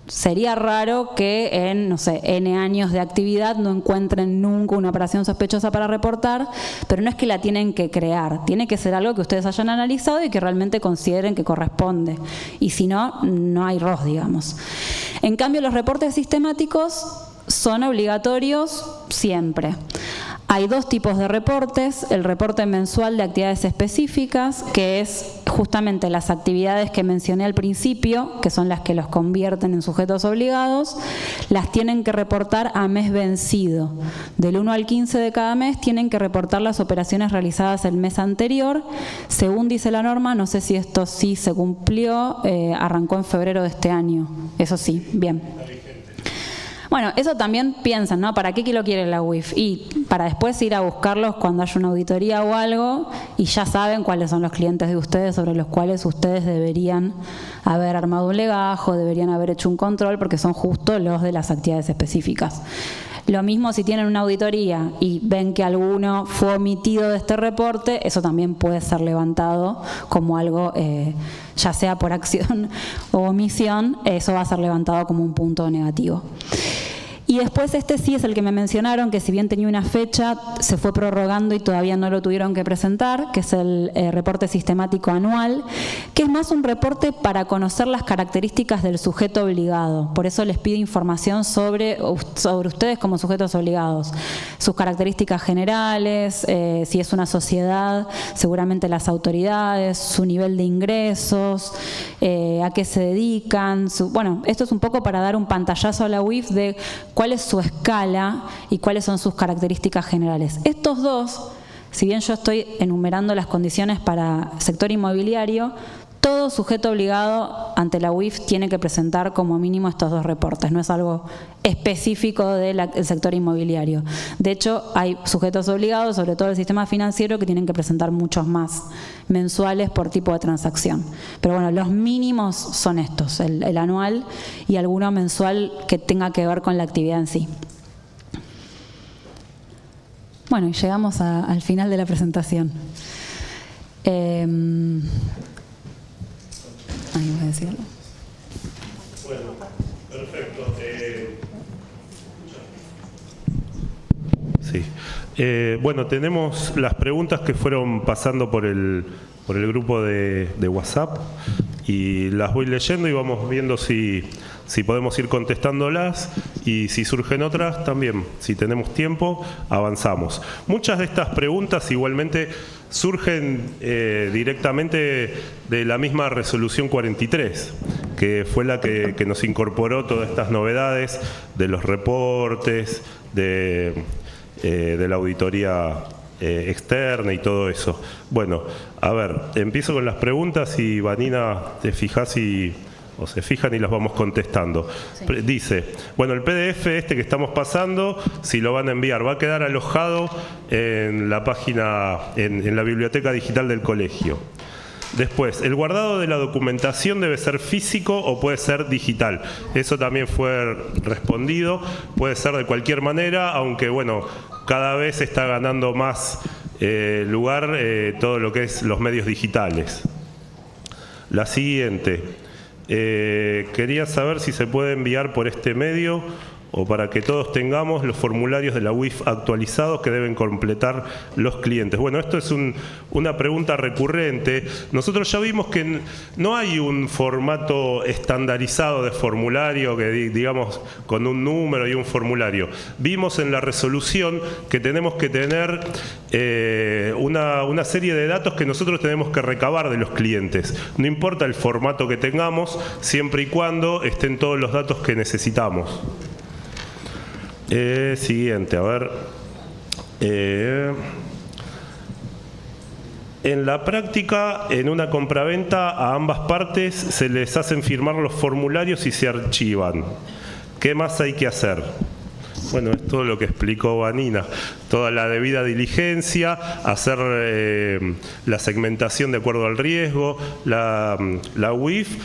Sería raro que en, no sé, N años de actividad no encuentren nunca una operación sospechosa para reportar, pero no es que la tienen que crear. Tiene que ser algo que ustedes hayan analizado y que realmente consideren que corresponde. Y si no, no hay ROS, digamos. En cambio, los reportes sistemáticos son obligatorios siempre. Hay dos tipos de reportes, el reporte mensual de actividades específicas, que es justamente las actividades que mencioné al principio, que son las que los convierten en sujetos obligados, las tienen que reportar a mes vencido. Del 1 al 15 de cada mes tienen que reportar las operaciones realizadas el mes anterior. Según dice la norma, no sé si esto sí se cumplió, arrancó en febrero de este año. Eso sí, bien. Bueno, eso también piensan, ¿no? ¿Para qué lo quiere la UIF? Y para después ir a buscarlos cuando haya una auditoría o algo y ya saben cuáles son los clientes de ustedes sobre los cuales ustedes deberían haber armado un legajo, deberían haber hecho un control, porque son justo los de las actividades específicas. Lo mismo si tienen una auditoría y ven que alguno fue omitido de este reporte, eso también puede ser levantado como algo, ya sea por acción o omisión, eso va a ser levantado como un punto negativo. Y después este sí es el que me mencionaron, que si bien tenía una fecha, se fue prorrogando y todavía no lo tuvieron que presentar, que es el reporte sistemático anual, que es más un reporte para conocer las características del sujeto obligado. Por eso les pido información sobre ustedes como sujetos obligados. Sus características generales, si es una sociedad, seguramente las autoridades, su nivel de ingresos, a qué se dedican. Bueno, esto es un poco para dar un pantallazo a la UIF de cuál es su escala y cuáles son sus características generales. Estos dos, si bien yo estoy enumerando las condiciones para sector inmobiliario, todo sujeto obligado ante la UIF tiene que presentar como mínimo estos dos reportes, no es algo específico del sector inmobiliario. De hecho, hay sujetos obligados, sobre todo el sistema financiero, que tienen que presentar muchos más mensuales por tipo de transacción. Pero bueno, los mínimos son estos, el anual y alguno mensual que tenga que ver con la actividad en sí. Bueno, y llegamos al final de la presentación. Ahí voy a decirlo. Bueno, perfecto. Sí. Bueno, tenemos las preguntas que fueron pasando por el grupo de WhatsApp y las voy leyendo y vamos viendo si podemos ir contestándolas y si surgen otras también, si tenemos tiempo, avanzamos. Muchas de estas preguntas igualmente surgen directamente de la misma resolución 43, que fue la que nos incorporó todas estas novedades de los reportes, de la auditoría externa y todo eso. Bueno, a ver, empiezo con las preguntas y Vanina, te fijas o se fijan y las vamos contestando. Sí. Dice, bueno, el PDF que estamos pasando, si lo van a enviar, va a quedar alojado en la página, en la biblioteca digital del colegio. Después, el guardado de la documentación debe ser físico o puede ser digital. Eso también fue respondido, puede ser de cualquier manera, aunque bueno, cada vez está ganando más lugar todo lo que es los medios digitales. La siguiente, quería saber si se puede enviar por este medio o para que todos tengamos los formularios de la UIF actualizados que deben completar los clientes? Bueno, esto es una pregunta recurrente. Nosotros ya vimos que no hay un formato estandarizado de formulario, que digamos con un número y un formulario. Vimos en la resolución que tenemos que tener una serie de datos que nosotros tenemos que recabar de los clientes. No importa el formato que tengamos, siempre y cuando estén todos los datos que necesitamos. Siguiente, a ver. En la práctica, en una compraventa, a ambas partes se les hacen firmar los formularios y se archivan. ¿Qué más hay que hacer? Bueno, es todo lo que explicó Vanina. Toda la debida diligencia, hacer la segmentación de acuerdo al riesgo, la UIF,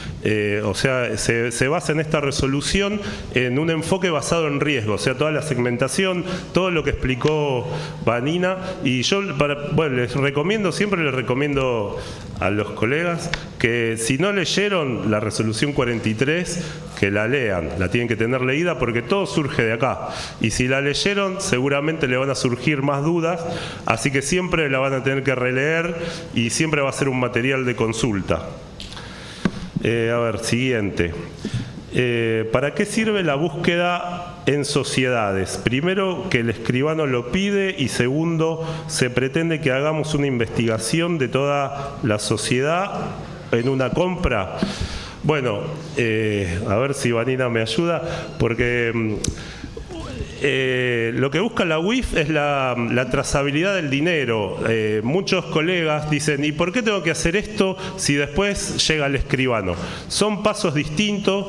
o sea, se basa en esta resolución en un enfoque basado en riesgo, o sea, toda la segmentación, todo lo que explicó Vanina. Y yo, siempre les recomiendo a los colegas que si no leyeron la resolución 43, que la lean, la tienen que tener leída porque todo surge de acá. Y si la leyeron, seguramente le van a surgir más dudas, así que siempre la van a tener que releer y siempre va a ser un material de consulta. A ver, siguiente. ¿Para qué sirve la búsqueda en sociedades? Primero, que el escribano lo pide, y segundo, se pretende que hagamos una investigación de toda la sociedad en una compra. Bueno, a ver si Vanina me ayuda, porque lo que busca la UIF es la trazabilidad del dinero. Muchos colegas dicen, ¿y por qué tengo que hacer esto si después llega el escribano? Son pasos distintos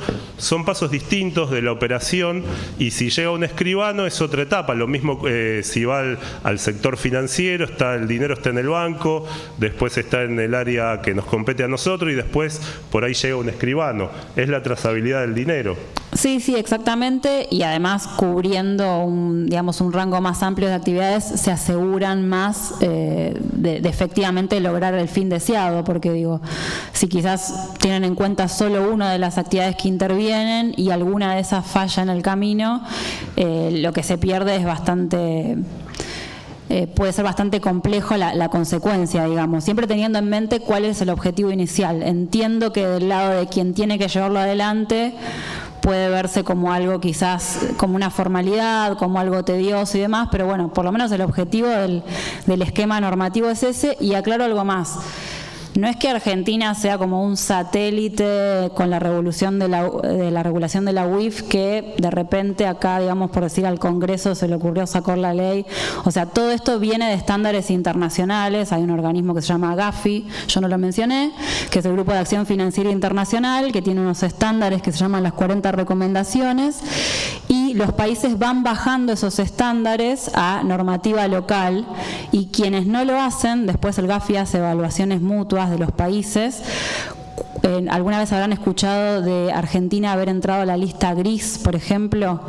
de la operación, y si llega un escribano es otra etapa. Lo mismo si va al sector financiero, el dinero está en el banco, después está en el área que nos compete a nosotros y después por ahí llega un escribano. Es la trazabilidad del dinero. Sí, exactamente, y además cubriendo un rango más amplio de actividades se aseguran más de efectivamente lograr el fin deseado, porque digo, si quizás tienen en cuenta solo una de las actividades que intervienen y alguna de esas falla en el camino, lo que se pierde es bastante... puede ser bastante complejo la consecuencia, digamos, siempre teniendo en mente cuál es el objetivo inicial. Entiendo que del lado de quien tiene que llevarlo adelante puede verse como algo quizás, como una formalidad, como algo tedioso y demás, pero bueno, por lo menos el objetivo del esquema normativo es ese. Y aclaro algo más. No es que Argentina sea como un satélite con la regulación de la UIF, que de repente acá, digamos, por decir, al Congreso se le ocurrió sacar la ley. O sea, todo esto viene de estándares internacionales. Hay un organismo que se llama GAFI, yo no lo mencioné, que es el Grupo de Acción Financiera Internacional, que tiene unos estándares que se llaman las 40 recomendaciones, y los países van bajando esos estándares a normativa local, y quienes no lo hacen, después el GAFI hace evaluaciones mutuas de los países. ¿Alguna vez habrán escuchado de Argentina haber entrado a la lista gris, por ejemplo,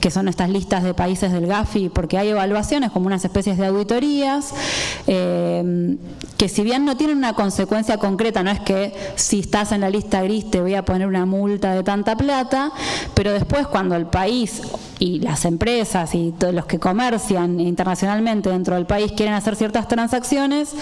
que son estas listas de países del GAFI? Porque hay evaluaciones como unas especies de auditorías que, si bien no tienen una consecuencia concreta, no es que si estás en la lista gris te voy a poner una multa de tanta plata, pero después cuando el país y las empresas y todos los que comercian internacionalmente dentro del país quieren hacer ciertas transacciones,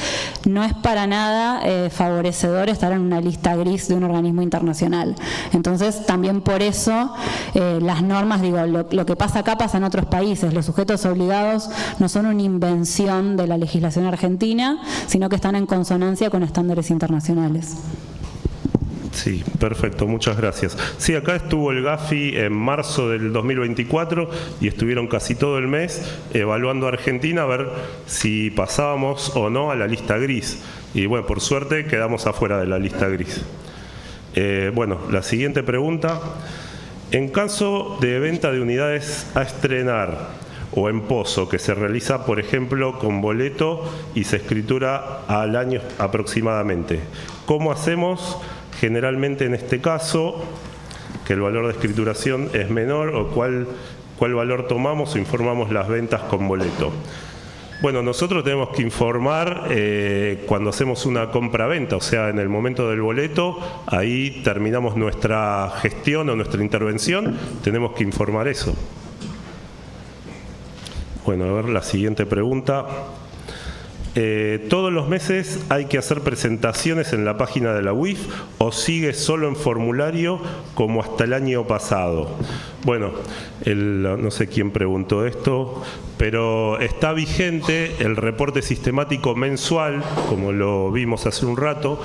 no es para nada favorecedor estar en una lista gris de un organismo internacional. Entonces, también por eso las normas, digo, lo que pasa acá pasa en otros países. Los sujetos obligados no son una invención de la legislación argentina, sino que están en consonancia con estándares internacionales. Sí, perfecto, muchas gracias. Sí, acá estuvo el GAFI en marzo del 2024 y estuvieron casi todo el mes evaluando a Argentina a ver si pasábamos o no a la lista gris. Y bueno, por suerte quedamos afuera de la lista gris. Bueno, la siguiente pregunta. En caso de venta de unidades a estrenar o en pozo, que se realiza, por ejemplo, con boleto y se escritura al año aproximadamente, ¿cómo hacemos generalmente en este caso, que el valor de escrituración es menor, o cuál valor tomamos o informamos las ventas con boleto? Bueno, nosotros tenemos que informar cuando hacemos una compra-venta, o sea, en el momento del boleto, ahí terminamos nuestra gestión o nuestra intervención, tenemos que informar eso. Bueno, a ver la siguiente pregunta. ¿Todos los meses hay que hacer presentaciones en la página de la UIF o sigue solo en formulario como hasta el año pasado? Bueno, no sé quién preguntó esto, pero está vigente el reporte sistemático mensual, como lo vimos hace un rato,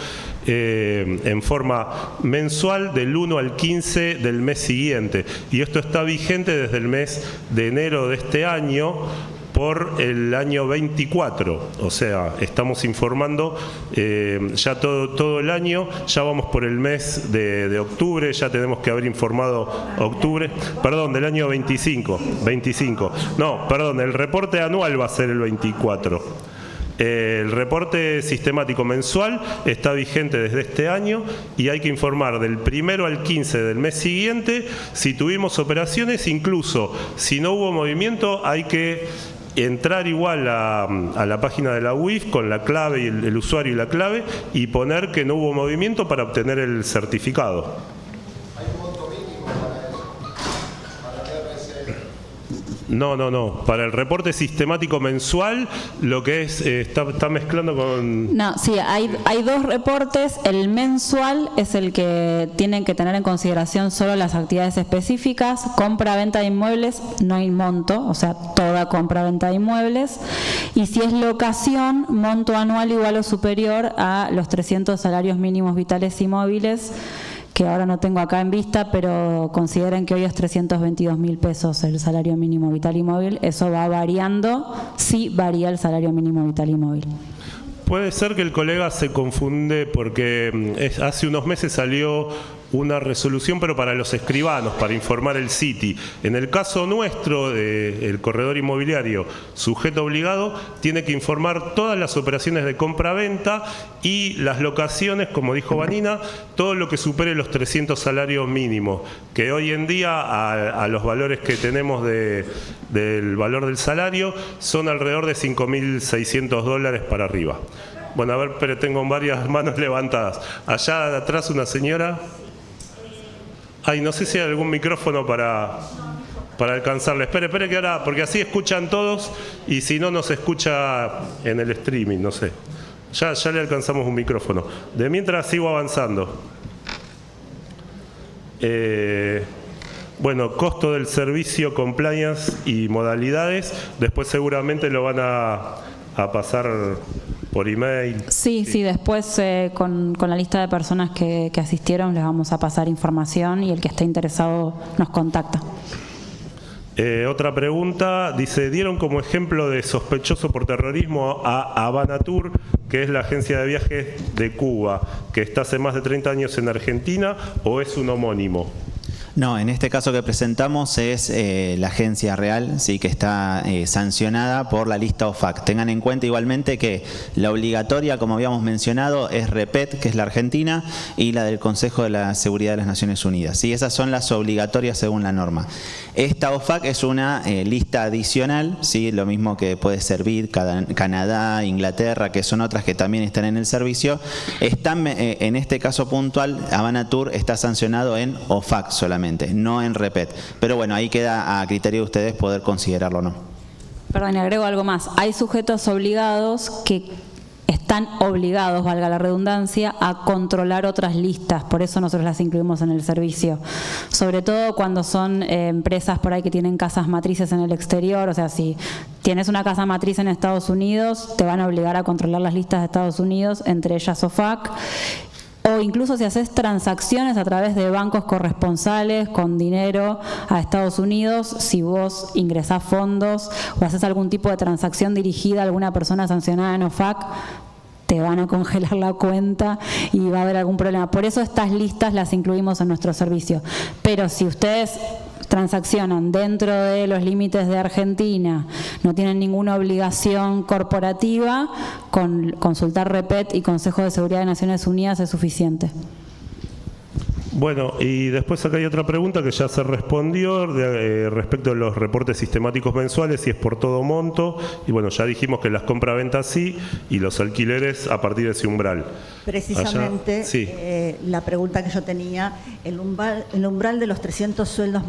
en forma mensual del 1 al 15 del mes siguiente. Y esto está vigente desde el mes de enero de este año, por el año 24, o sea, estamos informando ya todo el año, ya vamos por el mes de octubre, ya tenemos que haber informado octubre, perdón, del año 25, no, perdón, el reporte anual va a ser el 24. El reporte sistemático mensual está vigente desde este año y hay que informar del 1 al 15 del mes siguiente si tuvimos operaciones, incluso si no hubo movimiento hay que entrar igual a la página de la UIF con la clave, y el usuario y la clave, y poner que no hubo movimiento para obtener el certificado. ¿Hay un monto mínimo para eso? ¿Para qué RSL? No. Para el reporte sistemático mensual, lo que es, está mezclando con... No, sí, hay dos reportes. El mensual es el que tienen que tener en consideración solo las actividades específicas. Compra-venta de inmuebles, no hay monto, o sea, toda compra-venta de inmuebles. Y si es locación, monto anual igual o superior a los 300 salarios mínimos vitales y móviles, que ahora no tengo acá en vista, pero consideren que hoy es 322.000 pesos el salario mínimo vital y móvil. Eso va variando, sí varía el salario mínimo vital y móvil. Puede ser que el colega se confunde porque hace unos meses salió una resolución, pero para los escribanos, para informar el CITI. En el caso nuestro, el corredor inmobiliario sujeto obligado, tiene que informar todas las operaciones de compra-venta y las locaciones, como dijo Vanina, todo lo que supere los 300 salarios mínimos, que hoy en día, a los valores que tenemos del valor del salario, son alrededor de $5.600 para arriba. Bueno, a ver, pero tengo varias manos levantadas. Allá de atrás una señora. Ay, no sé si hay algún micrófono para alcanzarle. Espere que ahora, porque así escuchan todos y si no nos escucha en el streaming, no sé. Ya le alcanzamos un micrófono. De mientras sigo avanzando. Bueno, costo del servicio, compliance y modalidades. Después seguramente lo van a pasar por email. Sí, después con la lista de personas que asistieron les vamos a pasar información y el que esté interesado nos contacta. Otra pregunta, dice, ¿dieron como ejemplo de sospechoso por terrorismo a Habana Tour, que es la agencia de viajes de Cuba, que está hace más de 30 años en Argentina, o es un homónimo? No, en este caso que presentamos es la agencia real, sí, que está sancionada por la lista OFAC. Tengan en cuenta igualmente que la obligatoria, como habíamos mencionado, es REPET, que es la Argentina, y la del Consejo de la Seguridad de las Naciones Unidas. ¿Sí? Esas son las obligatorias según la norma. Esta OFAC es una lista adicional, ¿sí? Lo mismo que puede servir Canadá, Inglaterra, que son otras que también están en el servicio. Están, en este caso puntual, Habana Tour está sancionado en OFAC solamente, no en REPET. Pero bueno, ahí queda a criterio de ustedes poder considerarlo o no. Perdón, agrego algo más. Hay sujetos obligados que están obligados, valga la redundancia, a controlar otras listas, por eso nosotros las incluimos en el servicio. Sobre todo cuando son empresas por ahí que tienen casas matrices en el exterior, o sea, si tienes una casa matriz en Estados Unidos, te van a obligar a controlar las listas de Estados Unidos, entre ellas OFAC. O incluso si haces transacciones a través de bancos corresponsales con dinero a Estados Unidos, si vos ingresás fondos o haces algún tipo de transacción dirigida a alguna persona sancionada en OFAC, te van a congelar la cuenta y va a haber algún problema. Por eso estas listas las incluimos en nuestro servicio. Pero si ustedes transaccionan dentro de los límites de Argentina, no tienen ninguna obligación corporativa, con consultar REPET y Consejo de Seguridad de Naciones Unidas es suficiente. Bueno, y después acá hay otra pregunta que ya se respondió respecto a los reportes sistemáticos mensuales, si es por todo monto, y bueno, ya dijimos que las compraventas sí, y los alquileres a partir de ese umbral. Precisamente, allá, sí. La pregunta que yo tenía, el umbral de los 300 sueldos